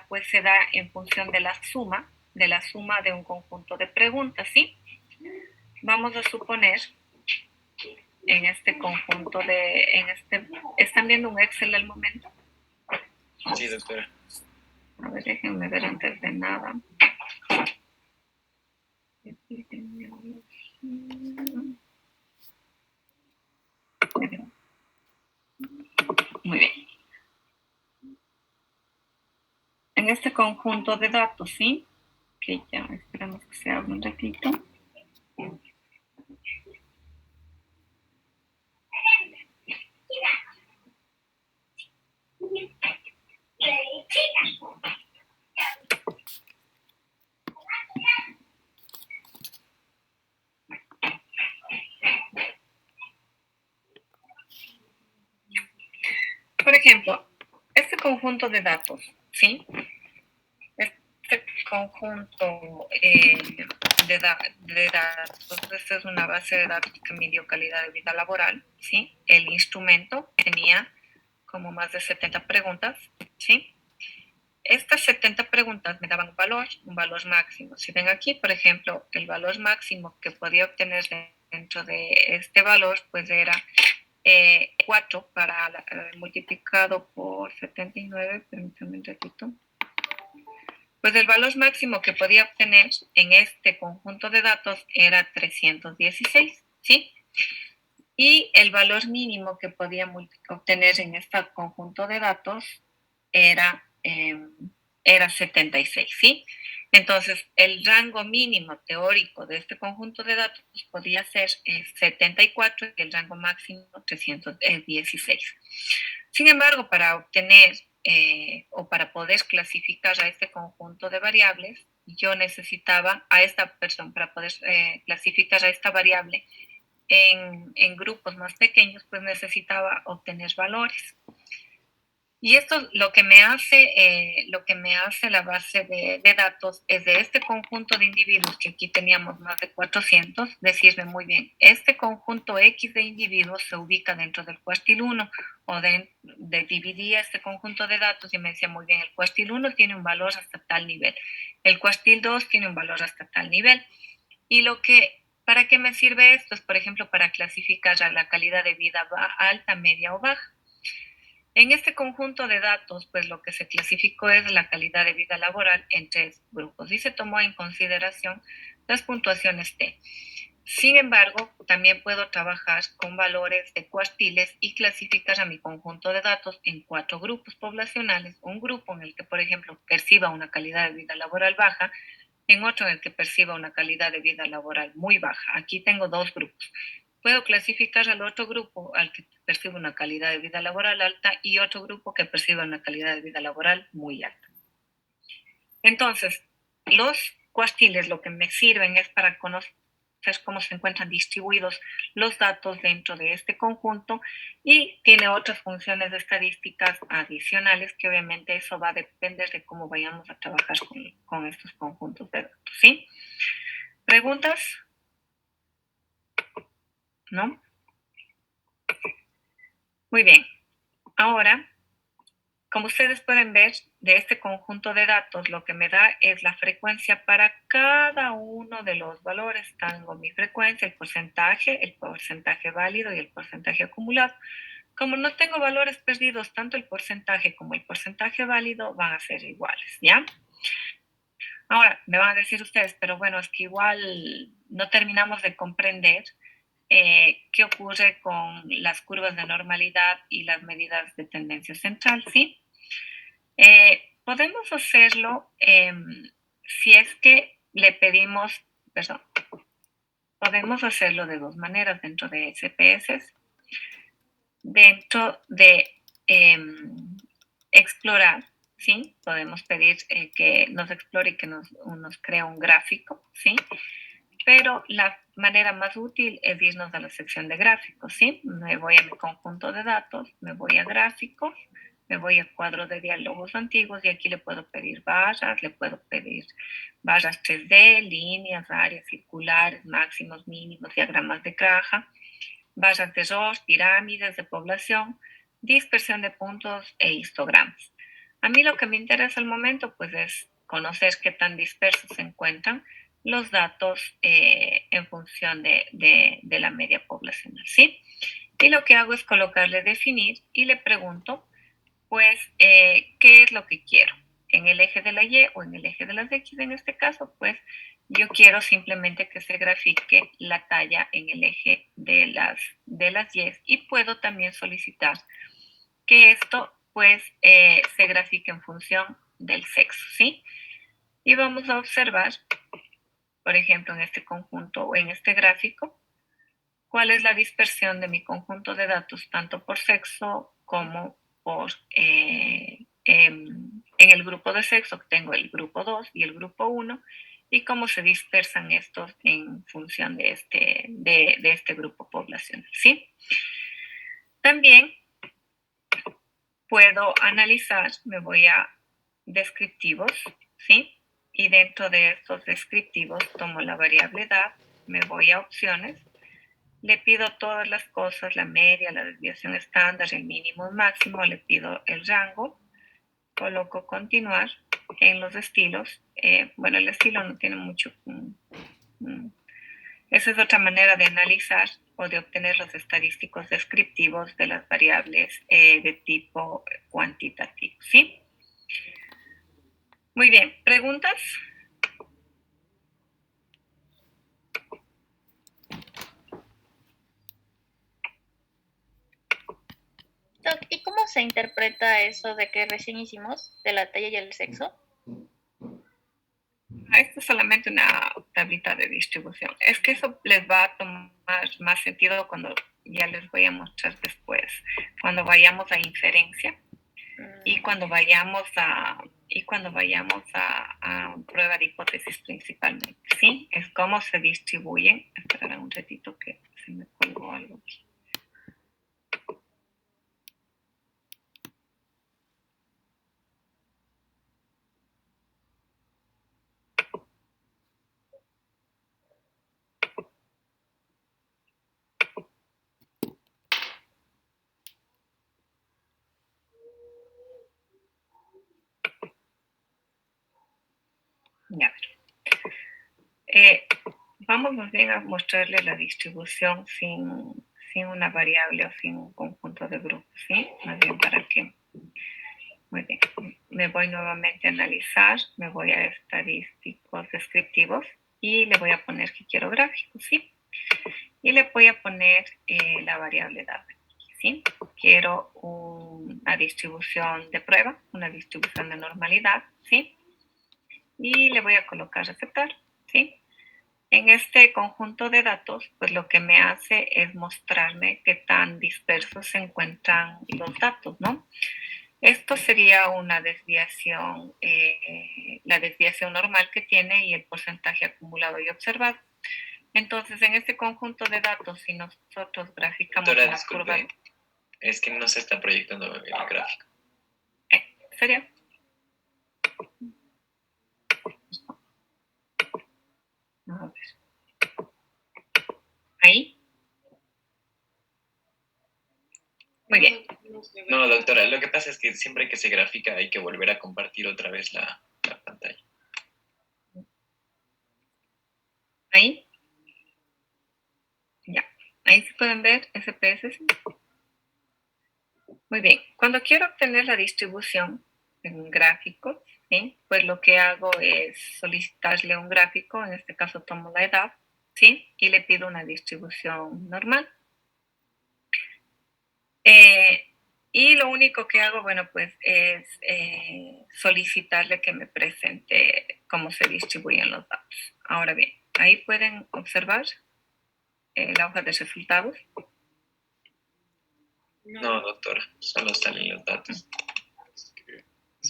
pues se da en función de la suma de un conjunto de preguntas, ¿sí? Vamos a suponer en este conjunto ¿están viendo un Excel al momento? Sí, doctora. A ver, déjenme ver antes de nada. Muy bien. En este conjunto de datos, ¿sí? Que ya esperamos que se abra un ratito. Por ejemplo, este conjunto de datos, ¿sí? Este conjunto de datos, esta es una base de datos que midió calidad de vida laboral, ¿sí? El instrumento tenía como más de 70 preguntas, ¿sí? Estas 70 preguntas me daban un valor máximo. Si ven aquí, por ejemplo, el valor máximo que podía obtener dentro de este valor, pues era 4 multiplicado por 79, permítanme un ratito. Pues el valor máximo que podía obtener en este conjunto de datos era 316, ¿sí? Y el valor mínimo que podía obtener en este conjunto de datos era 76, ¿sí? Entonces, el rango mínimo teórico de este conjunto de datos podía ser 74 y el rango máximo 316. Sin embargo, para obtener o para poder clasificar a este conjunto de variables, yo necesitaba para poder clasificar a esta variable en grupos más pequeños, pues necesitaba obtener valores. Y esto lo que me hace la base de datos es de este conjunto de individuos, que aquí teníamos más de 400, decirme muy bien, este conjunto X de individuos se ubica dentro del cuartil 1, o dividía este conjunto de datos y me decía muy bien, el cuartil 1 tiene un valor hasta tal nivel, el cuartil 2 tiene un valor hasta tal nivel. Y ¿para qué me sirve esto? Es, por ejemplo, para clasificar a la calidad de vida alta, media o baja. En este conjunto de datos, pues lo que se clasificó es la calidad de vida laboral en 3 grupos y se tomó en consideración las puntuaciones T. Sin embargo, también puedo trabajar con valores de cuartiles y clasificar a mi conjunto de datos en 4 grupos poblacionales. Un grupo en el que, por ejemplo, perciba una calidad de vida laboral baja, en otro en el que perciba una calidad de vida laboral muy baja. Aquí tengo 2 grupos. Puedo clasificar al otro grupo al que percibe una calidad de vida laboral alta y otro grupo que percibe una calidad de vida laboral muy alta. Entonces, los cuartiles lo que me sirven es para conocer cómo se encuentran distribuidos los datos dentro de este conjunto, y tiene otras funciones estadísticas adicionales que obviamente eso va a depender de cómo vayamos a trabajar con estos conjuntos de datos, ¿sí? ¿Preguntas? ¿No? Muy bien. Ahora, como ustedes pueden ver, de este conjunto de datos, lo que me da es la frecuencia para cada uno de los valores. Tengo mi frecuencia, el porcentaje válido y el porcentaje acumulado. Como no tengo valores perdidos, tanto el porcentaje como el porcentaje válido van a ser iguales, ¿ya? Ahora, me van a decir ustedes, pero bueno, es que igual no terminamos de comprender qué ocurre con las curvas de normalidad y las medidas de tendencia central, ¿sí? Podemos hacerlo si es que le pedimos, perdón, podemos hacerlo de 2 maneras dentro de SPS. Dentro de explorar, ¿sí? Podemos pedir que nos explore y que nos cree un gráfico, ¿sí? Pero la manera más útil es irnos a la sección de gráficos, ¿sí? Me voy a mi conjunto de datos, me voy a gráficos, me voy a cuadro de diálogos antiguos y aquí le puedo pedir barras, le puedo pedir barras 3D, líneas, áreas circulares, máximos, mínimos, diagramas de caja, barras de ROS, pirámides de población, dispersión de puntos e histogramas. A mí lo que me interesa al momento pues es conocer qué tan dispersos se encuentran los datos en función de la media poblacional, ¿sí? Y lo que hago es colocarle definir y le pregunto, pues, ¿qué es lo que quiero? En el eje de la Y o en el eje de las X, en este caso, pues, yo quiero simplemente que se grafique la talla en el eje de las Y, y puedo también solicitar que esto, pues, se grafique en función del sexo, ¿sí? Y vamos a observar, por ejemplo, en este conjunto o en este gráfico, cuál es la dispersión de mi conjunto de datos, tanto por sexo como en el grupo de sexo. Tengo el grupo 2 y el grupo 1, y cómo se dispersan estos en función de este grupo poblacional, ¿sí? También puedo analizar, me voy a descriptivos, ¿sí? Y dentro de estos descriptivos tomo la variable edad, me voy a opciones, le pido todas las cosas, la media, la desviación estándar, el mínimo, el máximo, le pido el rango, coloco continuar. En los estilos, bueno, el estilo no tiene mucho. Esa es otra manera de analizar o de obtener los estadísticos descriptivos de las variables de tipo cuantitativo, ¿sí? Muy bien, ¿preguntas? Doc, ¿y cómo se interpreta eso de que recién hicimos de la talla y el sexo? Esto es solamente una tablita de distribución. Es que eso les va a tomar más sentido cuando ya les voy a mostrar después, cuando vayamos a inferencia y cuando vayamos a prueba de hipótesis principalmente, ¿sí? Es cómo se distribuyen. Esperarán un ratito que se me colgó algo aquí. Ya ver. Vamos más bien a mostrarle la distribución sin una variable o sin un conjunto de grupos, ¿sí? Más bien para que... Muy bien. Me voy nuevamente a analizar, me voy a estadísticos descriptivos y le voy a poner que quiero gráficos, ¿sí? Y le voy a poner la variable edad, ¿sí? Quiero una distribución de prueba, una distribución de normalidad, ¿sí? Y le voy a colocar aceptar, ¿sí? En este conjunto de datos, pues lo que me hace es mostrarme qué tan dispersos se encuentran los datos, ¿no? Esto sería una desviación, la desviación normal que tiene y el porcentaje acumulado y observado. Entonces, en este conjunto de datos, si nosotros graficamos Doctora, una curva... disculpe, es que no se está proyectando el gráfico. ¿Sería? A ver. Ahí. Muy bien. No, doctora, lo que pasa es que siempre que se grafica hay que volver a compartir otra vez la pantalla. Ahí. Ya. Ahí se pueden ver SPS. Muy bien. Cuando quiero obtener la distribución en gráficos, ¿sí? Pues lo que hago es solicitarle un gráfico, en este caso tomo la edad, ¿sí? Y le pido una distribución normal. Y lo único que hago, bueno, pues es solicitarle que me presente cómo se distribuyen los datos. Ahora bien, ahí pueden observar la hoja de resultados. No, doctora, solo salen los datos.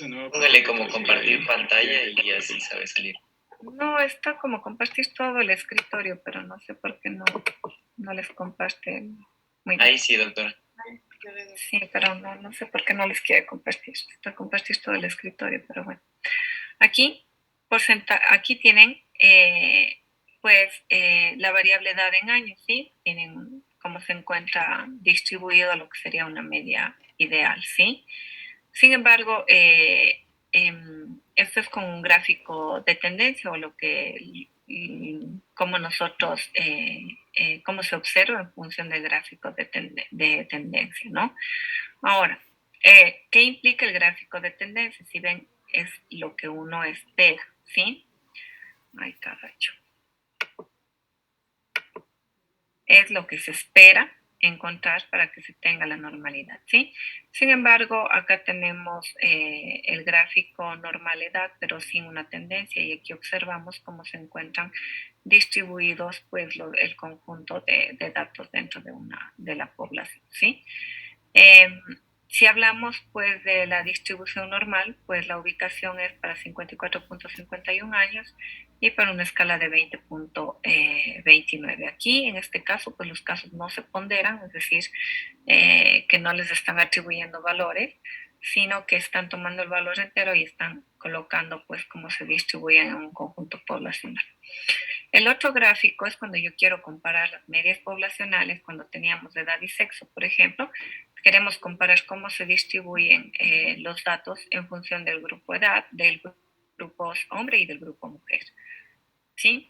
No, Póngale como compartir pantalla y así sabe salir. No, está como compartir todo el escritorio, pero no sé por qué no les comparte. Muy bien. Ahí sí, doctora. Sí, pero no sé por qué no les quiere compartir. Está compartir todo el escritorio, pero bueno. Aquí, aquí tienen la variable edad en años, ¿sí? Tienen cómo se encuentra distribuido lo que sería una media ideal, ¿sí? Sin embargo, esto es como un gráfico de tendencia o lo que, como nosotros, cómo se observa en función del gráfico de tendencia, ¿no? Ahora, ¿qué implica el gráfico de tendencia? Si ven, es lo que uno espera, ¿sí? Ay, carajo. Es lo que se espera encontrar para que se tenga la normalidad, ¿sí? Sin embargo, acá tenemos el gráfico normalidad, pero sin una tendencia, y aquí observamos cómo se encuentran distribuidos pues el conjunto de datos dentro de la población, ¿sí? Si hablamos pues de la distribución normal, pues la ubicación es para 54.51 años y para una escala de 20.29. Aquí, en este caso, pues los casos no se ponderan, es decir, que no les están atribuyendo valores, sino que están tomando el valor entero y están colocando pues cómo se distribuyen en un conjunto poblacional. El otro gráfico es cuando yo quiero comparar las medias poblacionales, cuando teníamos edad y sexo, por ejemplo. Queremos comparar cómo se distribuyen los datos en función del grupo edad, del grupo hombre y del grupo mujer. ¿Sí?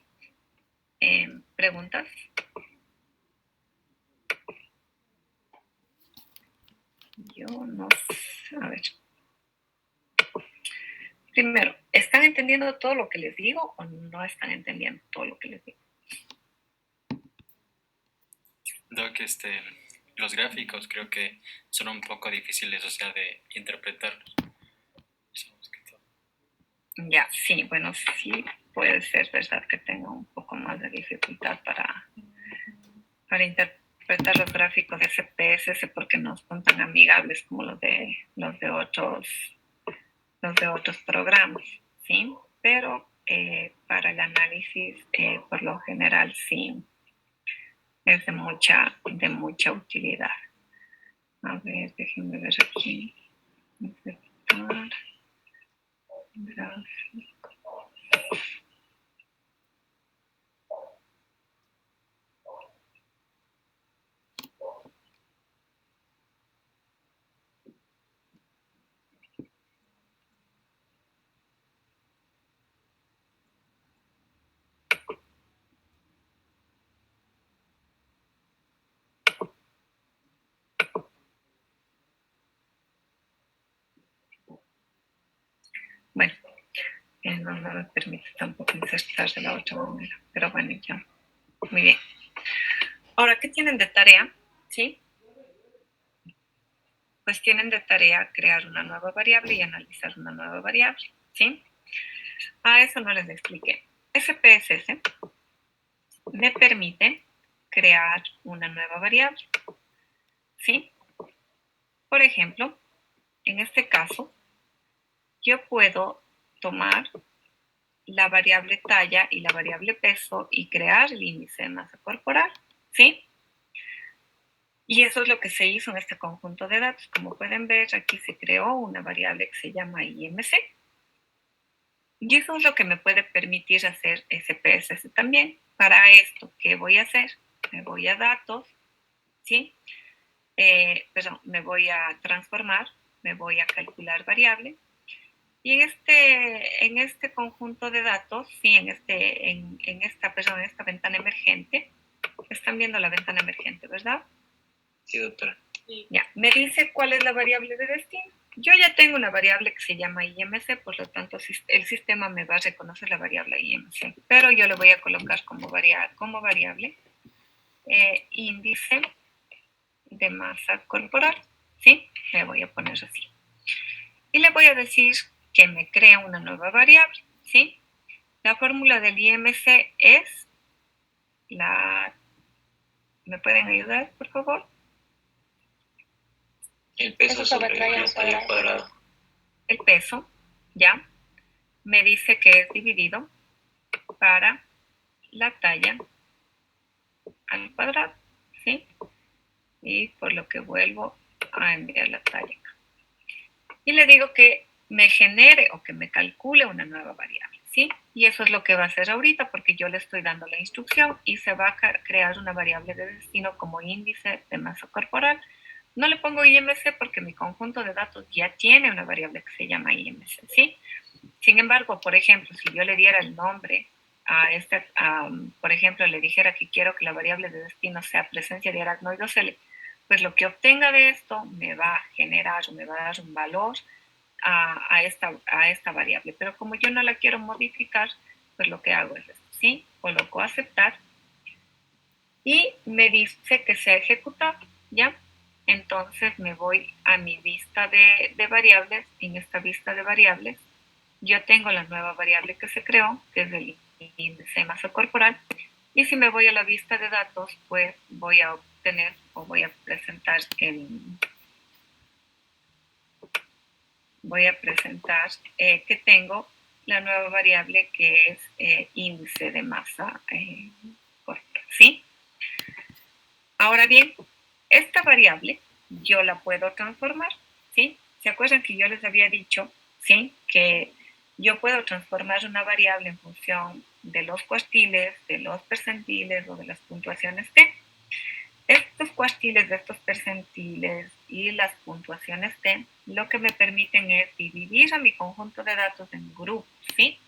¿Preguntas? Yo no sé. A ver. Primero, ¿están entendiendo todo lo que les digo o no están entendiendo todo lo que les digo? Doc, los gráficos creo que son un poco difíciles, o sea, de interpretarlos. Eso más que todo. Ya, sí, bueno, sí puede ser verdad que tenga un poco más de dificultad para interpretar los gráficos de CPS porque no son tan amigables como los de otros programas, ¿sí? Pero para el análisis, por lo general, sí, es de mucha utilidad. A ver, déjenme ver aquí. Aceptar. Gráfico. Bueno, no me permite tampoco insertar de la otra manera, pero bueno, ya. Muy bien. Ahora, ¿qué tienen de tarea? ¿Sí? Pues tienen de tarea crear una nueva variable y analizar una nueva variable, ¿sí? A eso no les expliqué. SPSS me permite crear una nueva variable, ¿sí? Por ejemplo, en este caso, yo puedo tomar la variable talla y la variable peso y crear el índice de masa corporal, ¿sí? Y eso es lo que se hizo en este conjunto de datos. Como pueden ver, aquí se creó una variable que se llama IMC. Y eso es lo que me puede permitir hacer SPSS también. Para esto, ¿qué voy a hacer? Me voy a datos, ¿sí? Me voy a transformar, me voy a calcular variable. Y en este conjunto de datos, sí, en esta ventana emergente, están viendo la ventana emergente, ¿verdad? Sí, doctora. Ya, me dice cuál es la variable de destino. Yo ya tengo una variable que se llama IMC, por lo tanto el sistema me va a reconocer la variable IMC, pero yo le voy a colocar como variable índice de masa corporal, ¿sí? Le voy a poner así. Y le voy a decir que me crea una nueva variable, ¿sí? La fórmula del IMC es ¿Me pueden ayudar, por favor? El peso sobre el peso al cuadrado. El peso, ¿ya? Me dice que es dividido para la talla al cuadrado, ¿sí? Y por lo que vuelvo a enviar la talla. Y le digo que me genere o que me calcule una nueva variable, ¿sí? Y eso es lo que va a hacer ahorita porque yo le estoy dando la instrucción y se va a crear una variable de destino como índice de masa corporal. No le pongo IMC porque mi conjunto de datos ya tiene una variable que se llama IMC, ¿sí? Sin embargo, por ejemplo, si yo le diera el nombre por ejemplo, le dijera que quiero que la variable de destino sea presencia de aracnoides L, pues lo que obtenga de esto me va a generar o me va a dar un valor a esta variable. Pero como yo no la quiero modificar, pues lo que hago es esto, ¿sí? Coloco aceptar y me dice que sea ejecutado, ¿ya? Entonces me voy a mi vista de variables. En esta vista de variables yo tengo la nueva variable que se creó, que es el índice de masa corporal, y si me voy a la vista de datos, pues voy a obtener o voy a presentar que tengo la nueva variable que es índice de masa corporal, ¿sí? Ahora bien, esta variable yo la puedo transformar, ¿sí? ¿Se acuerdan que yo les había dicho, ¿sí? Que yo puedo transformar una variable en función de los cuartiles, de los percentiles o de las puntuaciones T. Estos cuartiles de estos percentiles y las puntuaciones T lo que me permiten es dividir a mi conjunto de datos en grupos, ¿sí?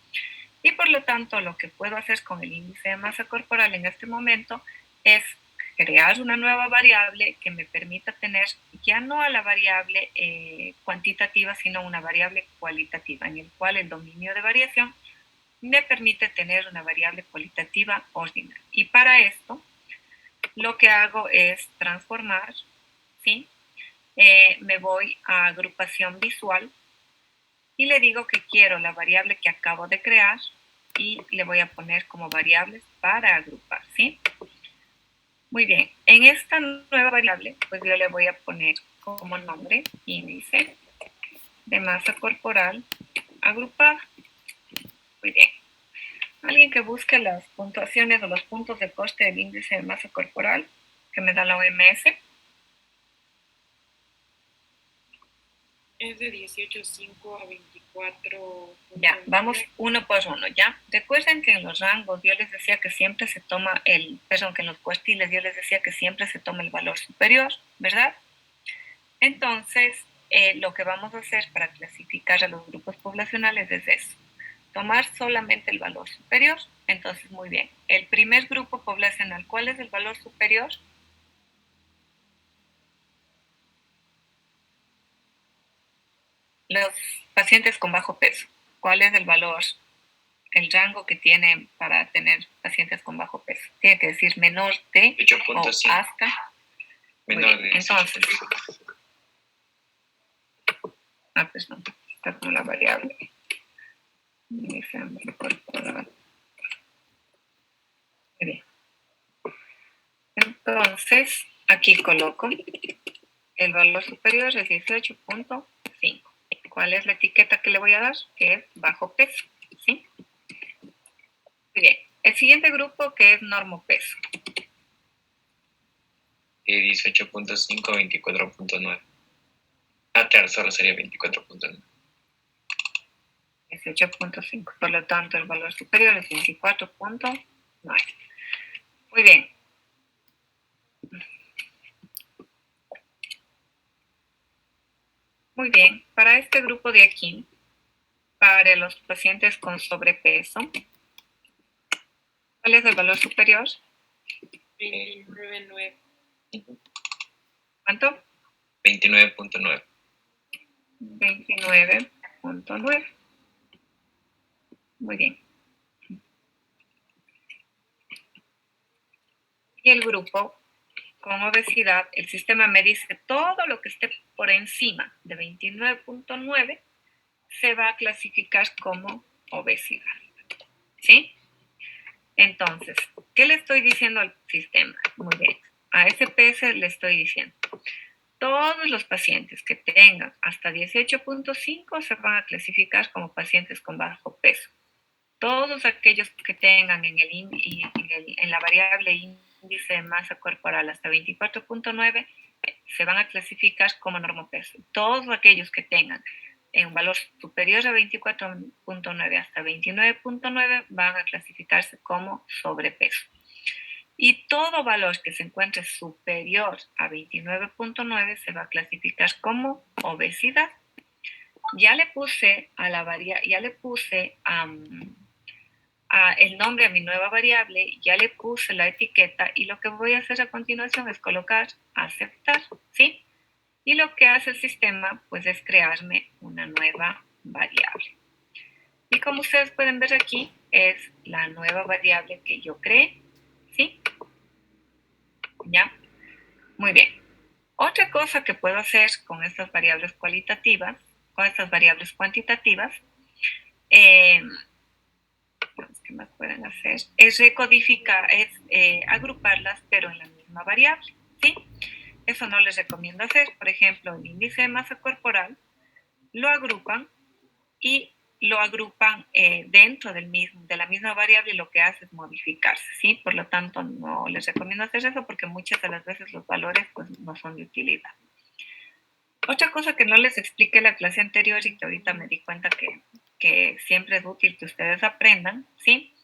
Y por lo tanto lo que puedo hacer con el índice de masa corporal en este momento es crear una nueva variable que me permita tener ya no a la variable cuantitativa, sino una variable cualitativa, en el cual el dominio de variación me permite tener una variable cualitativa ordinal. Y para esto, lo que hago es transformar, ¿sí? Me voy a agrupación visual y le digo que quiero la variable que acabo de crear y le voy a poner como variables para agrupar, ¿sí? Muy bien, en esta nueva variable, pues yo le voy a poner como nombre índice de masa corporal agrupada. Muy bien. Alguien que busque las puntuaciones o los puntos de coste del índice de masa corporal que me da la OMS. Es de 18.5 a 24. Ya, vamos uno por uno, ¿ya? Recuerden que en los rangos yo les decía que siempre se toma perdón, que en los cuartiles yo les decía que siempre se toma el valor superior, ¿verdad? Entonces, lo que vamos a hacer para clasificar a los grupos poblacionales es eso. Tomar solamente el valor superior. Entonces, muy bien. El primer grupo poblacional, ¿cuál es el valor superior? Los pacientes con bajo peso. ¿Cuál es el valor, el rango que tienen para tener pacientes con bajo peso? Tiene que decir menor de 8.5 o hasta. menor de Entonces, perdón, está con la variable. Entonces, aquí coloco el valor superior es 18.5. ¿Cuál es la etiqueta que le voy a dar? Que es bajo peso, ¿sí? Muy bien. El siguiente grupo que es normopeso. 18.5 a 24.9. Claro, solo sería 24.9. 18.5. Por lo tanto, el valor superior es 24.9. Muy bien. Muy bien. Para este grupo de aquí, para los pacientes con sobrepeso, ¿cuál es el valor superior? 29.9. ¿Cuánto? 29.9. 29.9. Muy bien. Y el grupo con obesidad, el sistema me dice todo lo que esté por encima de 29.9 se va a clasificar como obesidad. ¿Sí? Entonces, ¿qué le estoy diciendo al sistema? Muy bien. A SPS le estoy diciendo, todos los pacientes que tengan hasta 18.5 se van a clasificar como pacientes con bajo peso. Todos aquellos que tengan en la variable índice de masa corporal hasta 24.9 se van a clasificar como normopeso. Todos aquellos que tengan en un valor superior a 24.9 hasta 29.9 van a clasificarse como sobrepeso. Y todo valor que se encuentre superior a 29.9 se va a clasificar como obesidad. Ya le puse el nombre a mi nueva variable, ya le puse la etiqueta y lo que voy a hacer a continuación es colocar aceptar, ¿sí? Y lo que hace el sistema pues es crearme una nueva variable. Y como ustedes pueden ver aquí, es la nueva variable que yo creé, ¿sí? ¿Ya? Muy bien. Otra cosa que puedo hacer con estas variables cualitativas, con estas variables cuantitativas, ¿qué más pueden hacer? Es recodificar, es agruparlas, pero en la misma variable, ¿sí? Eso no les recomiendo hacer. Por ejemplo, el índice de masa corporal lo agrupan y lo agrupan dentro de la misma variable y lo que hace es modificarse, ¿sí? Por lo tanto, no les recomiendo hacer eso porque muchas de las veces los valores pues, no son de utilidad. Otra cosa que no les expliqué en la clase anterior y que ahorita me di cuenta que siempre es útil que ustedes aprendan, ¿sí?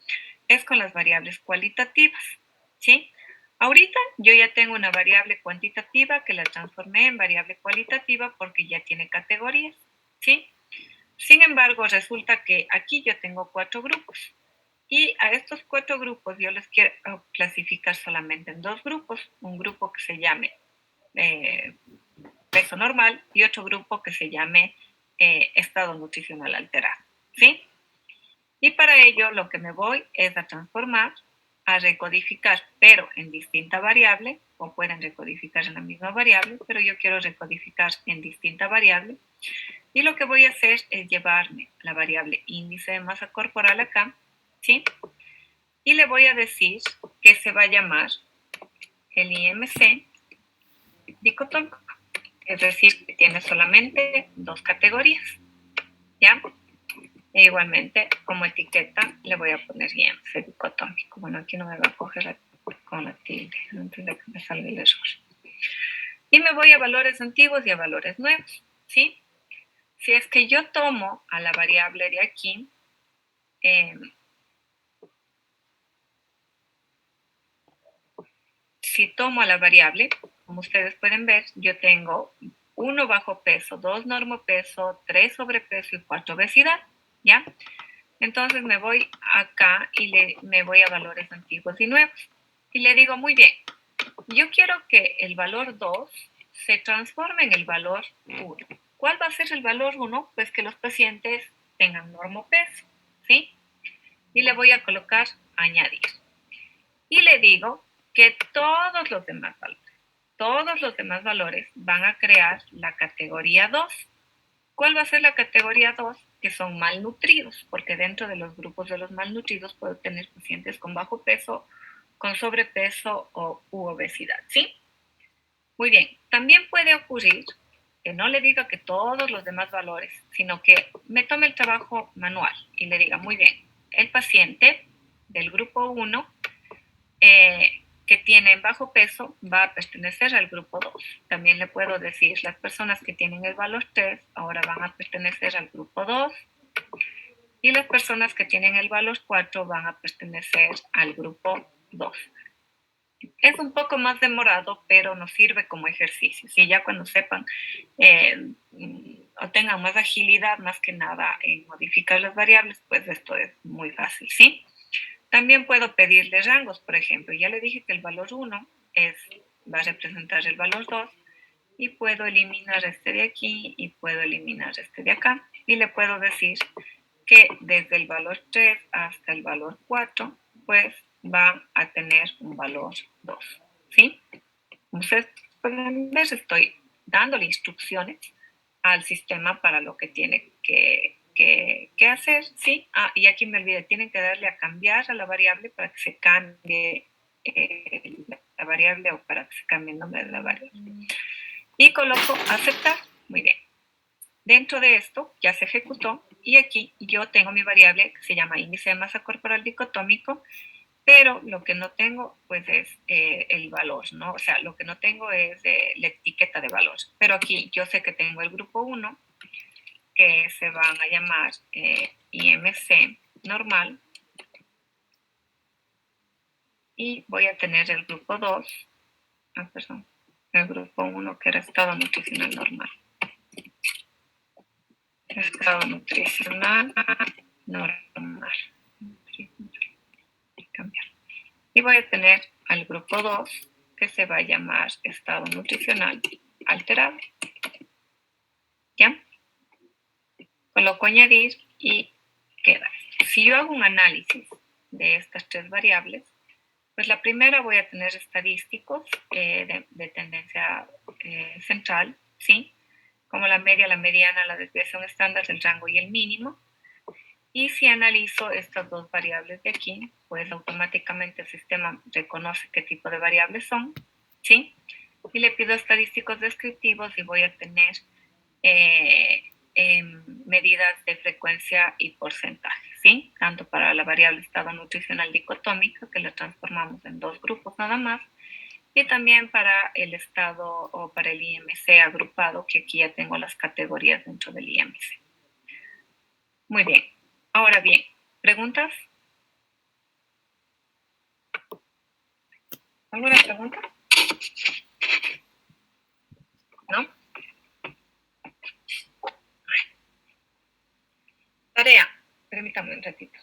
Es con las variables cualitativas, ¿sí? Ahorita yo ya tengo una variable cuantitativa que la transformé en variable cualitativa porque ya tiene categorías, ¿sí? Sin embargo, resulta que aquí yo tengo 4 grupos. Y a estos 4 grupos yo les quiero clasificar solamente en 2 grupos. Un grupo que se llame peso normal y otro grupo que se llame estado nutricional alterado, ¿sí? Y para ello lo que me voy es a transformar, a recodificar, pero en distinta variable, o pueden recodificar en la misma variable, pero yo quiero recodificar en distinta variable. Y lo que voy a hacer es llevarme la variable índice de masa corporal acá, ¿sí? Y le voy a decir que se va a llamar el IMC dicotómico, es decir, que tiene solamente 2 categorías, ¿ya? E igualmente, como etiqueta, le voy a poner IMC dicotómico. Bueno, aquí no me va a coger con la tilde, antes de que me salga el error. Y me voy a valores antiguos y a valores nuevos, ¿sí? Si es que yo tomo a la variable de aquí, si tomo a la variable, como ustedes pueden ver, yo tengo 1 bajo peso, 2 normopeso, 3 sobrepeso y 4 obesidad, ¿ya? Entonces me voy acá y me voy a valores antiguos y nuevos. Y le digo, muy bien, yo quiero que el valor 2 se transforme en el valor 1. ¿Cuál va a ser el valor 1? Pues que los pacientes tengan normopeso, ¿sí? Y le voy a colocar añadir. Y le digo que todos los demás valores van a crear la categoría 2. ¿Cuál va a ser la categoría 2? Que son malnutridos, porque dentro de los grupos de los malnutridos puedo tener pacientes con bajo peso, con sobrepeso u obesidad, ¿sí? Muy bien, también puede ocurrir que no le diga que todos los demás valores, sino que me tome el trabajo manual y le diga, muy bien, el paciente del grupo 1 que tienen bajo peso va a pertenecer al grupo 2. También le puedo decir, las personas que tienen el valor 3 ahora van a pertenecer al grupo 2 y las personas que tienen el valor 4 van a pertenecer al grupo 2. Es un poco más demorado, pero nos sirve como ejercicio. Y ya cuando sepan o tengan más agilidad, más que nada en modificar las variables, pues esto es muy fácil, ¿sí? También puedo pedirle rangos, por ejemplo. Ya le dije que el valor 1 va a representar el valor 2 y puedo eliminar este de aquí y puedo eliminar este de acá. Y le puedo decir que desde el valor 3 hasta el valor 4, pues va a tener un valor 2, ¿sí? Ustedes pueden ver, estoy dándole instrucciones al sistema para lo que tiene que hacer, ¿sí? Y aquí me olvidé, tienen que darle a cambiar a la variable para que se cambie la variable o para que se cambie el nombre de la variable. Y coloco aceptar, muy bien. Dentro de esto ya se ejecutó y aquí yo tengo mi variable que se llama índice de masa corporal dicotómico, pero lo que no tengo pues es el valor, ¿no? O sea, lo que no tengo es la etiqueta de valor. Pero aquí yo sé que tengo el grupo 1 que se van a llamar IMC normal y voy a tener el grupo 2, perdón, el grupo 1 que era estado nutricional normal. Estado nutricional normal. Cambiar. Y voy a tener al grupo 2 que se va a llamar estado nutricional alterado. ¿Ya? Coloco añadir y queda. Si yo hago un análisis de estas 3 variables, pues la primera voy a tener estadísticos de tendencia central, ¿sí? Como la media, la mediana, la desviación estándar, el rango y el mínimo. Y si analizo estas 2 variables de aquí, pues automáticamente el sistema reconoce qué tipo de variables son, ¿sí? Y le pido estadísticos descriptivos y voy a tener medidas de frecuencia y porcentaje, ¿sí? Tanto para la variable estado nutricional dicotómica, que la transformamos en 2 grupos nada más, y también para el estado o para el IMC agrupado, que aquí ya tengo las categorías dentro del IMC. Muy bien. Ahora bien, ¿preguntas? ¿Alguna pregunta? ¿No? Tarea. Permítame un ratito.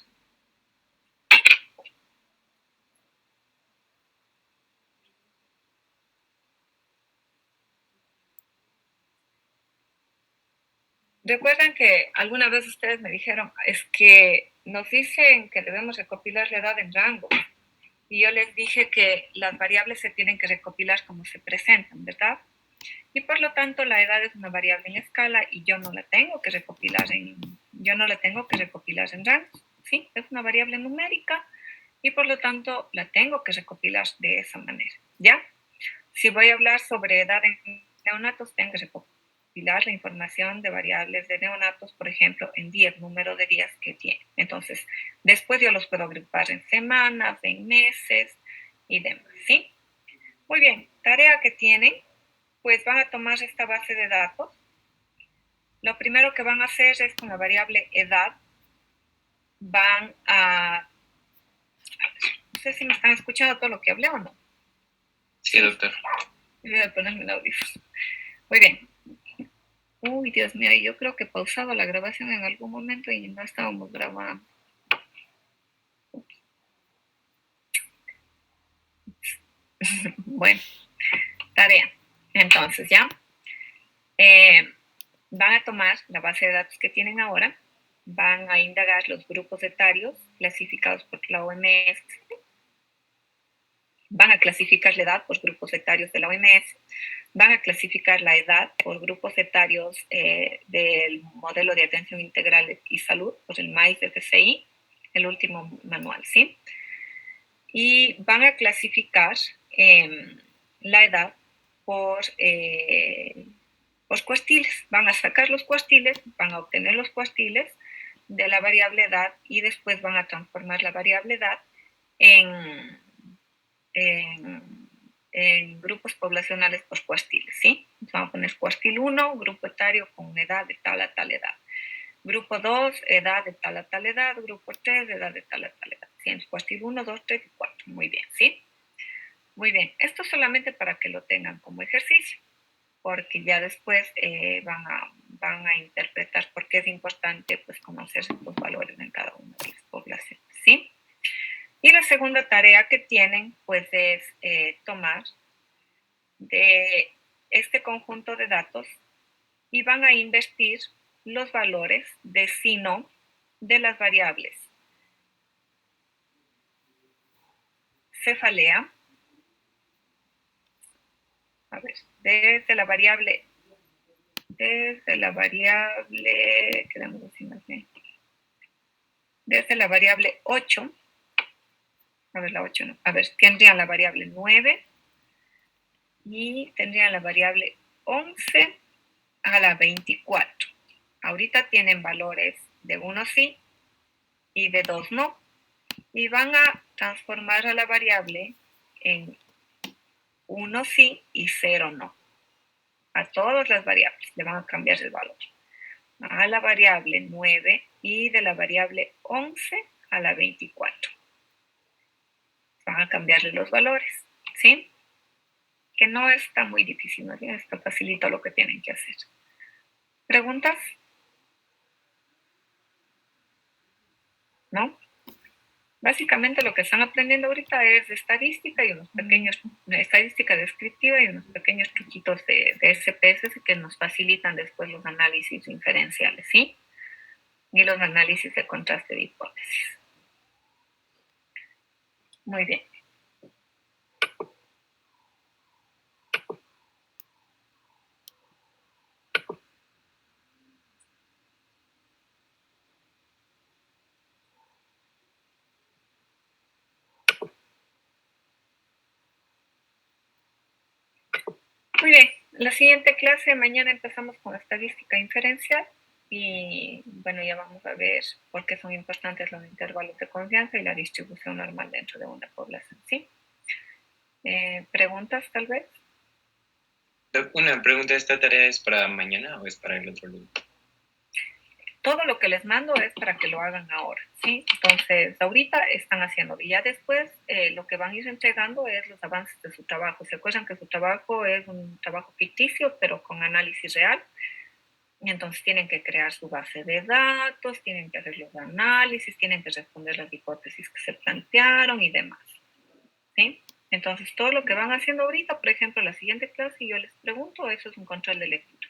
Recuerdan que alguna vez ustedes me dijeron, es que nos dicen que debemos recopilar la edad en rango. Y yo les dije que las variables se tienen que recopilar como se presentan, ¿verdad? Y por lo tanto la edad es una variable en escala y yo no la tengo que recopilar en rangos, ¿sí? Es una variable numérica y por lo tanto la tengo que recopilar de esa manera, ¿ya? Si voy a hablar sobre edad en neonatos, tengo que recopilar la información de variables de neonatos, por ejemplo, en días, número de días que tiene. Entonces, después yo los puedo agrupar en semanas, en meses y demás, ¿sí? Muy bien, tarea que tienen, pues van a tomar esta base de datos. Lo primero que van a hacer es con la variable edad, van a no sé si me están escuchando todo lo que hablé o no. Sí, doctor. Voy a ponerme el audífono. Muy bien. Uy, Dios mío, yo creo que he pausado la grabación en algún momento y no estábamos grabando. Bueno, tarea. Entonces, ya. Van a tomar la base de datos que tienen ahora, van a indagar los grupos etarios clasificados por la OMS, van a clasificar la edad por grupos etarios de la OMS, van a clasificar la edad por grupos etarios del modelo de atención integral y salud, por el MAIS de TCI, el último manual, ¿sí? Y van a clasificar la edad por cuartiles. Van a sacar los cuartiles, van a obtener los cuartiles de la variable edad y después van a transformar la variable edad en grupos poblacionales por cuartiles, ¿sí? Entonces vamos a poner cuartil 1, grupo etario con edad de tal a tal edad. Grupo 2, edad de tal a tal edad. Grupo 3, edad de tal a tal edad. ¿Sí? Entonces, cuartil 1, 2, 3 y 4. Muy bien, ¿sí? Muy bien. Esto solamente para que lo tengan como ejercicio, porque ya después van a interpretar por qué es importante pues, conocer estos valores en cada una de las poblaciones, ¿sí? Y la segunda tarea que tienen pues es tomar de este conjunto de datos y van a invertir los valores de sí no de las variables cefalea, a ver, desde la variable, quedamos así más bien, desde la variable 8, a ver, la 8 no, a ver, tendrían la variable 9 y tendrían la variable 11 a la 24. Ahorita tienen valores de 1 sí y de 2 no. Y van a transformar a la variable en 1 sí y 0 no. A todas las variables le van a cambiar el valor. A la variable 9 y de la variable 11 a la 24. Van a cambiarle los valores, ¿sí? Que no está muy difícil, ¿no? Está facilito lo que tienen que hacer. ¿Preguntas? ¿No? Básicamente lo que están aprendiendo ahorita es estadística y unos pequeños, estadística descriptiva y unos pequeños truquitos de SPS que nos facilitan después los análisis inferenciales, ¿sí? Y los análisis de contraste de hipótesis. Muy bien. Muy bien, la siguiente clase, mañana empezamos con estadística inferencial y bueno, ya vamos a ver por qué son importantes los intervalos de confianza y la distribución normal dentro de una población, ¿sí? ¿Preguntas tal vez? Una pregunta, ¿esta tarea es para mañana o es para el otro lunes? Todo lo que les mando es para que lo hagan ahora, ¿sí? Entonces, ahorita están haciendo y ya después lo que van a ir entregando es los avances de su trabajo. ¿Se acuerdan que su trabajo es un trabajo ficticio, pero con análisis real? Y entonces tienen que crear su base de datos, tienen que hacer los análisis, tienen que responder las hipótesis que se plantearon y demás, ¿sí? Entonces, todo lo que van haciendo ahorita, por ejemplo, la siguiente clase, yo les pregunto, eso es un control de lectura.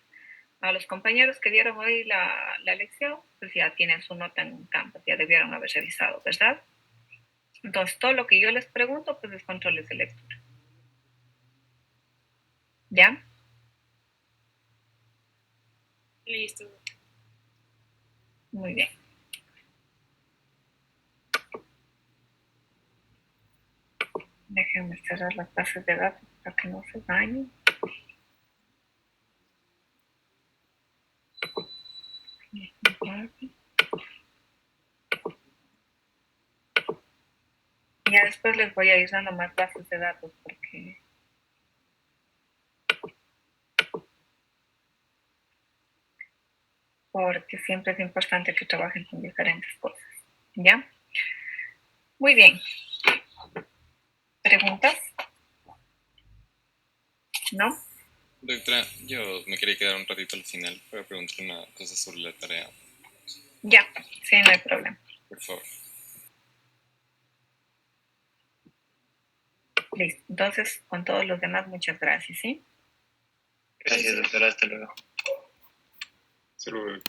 A los compañeros que dieron hoy la lección, pues ya tienen su nota en campo, ya debieron haber revisado, ¿verdad? Entonces, todo lo que yo les pregunto, pues es controles de lectura. ¿Ya? Listo. Muy bien. Déjenme cerrar las bases de datos para que no se dañen. Ya después les voy a ir dando más bases de datos porque siempre es importante que trabajen con diferentes cosas. ¿Ya? Muy bien. ¿Preguntas? ¿No? Doctora, yo me quería quedar un ratito al final para preguntar una cosa sobre la tarea. Ya, sí, no hay problema. Por favor. Listo. Entonces, con todos los demás, muchas gracias, ¿sí? Gracias, doctora. Hasta luego. Hasta luego.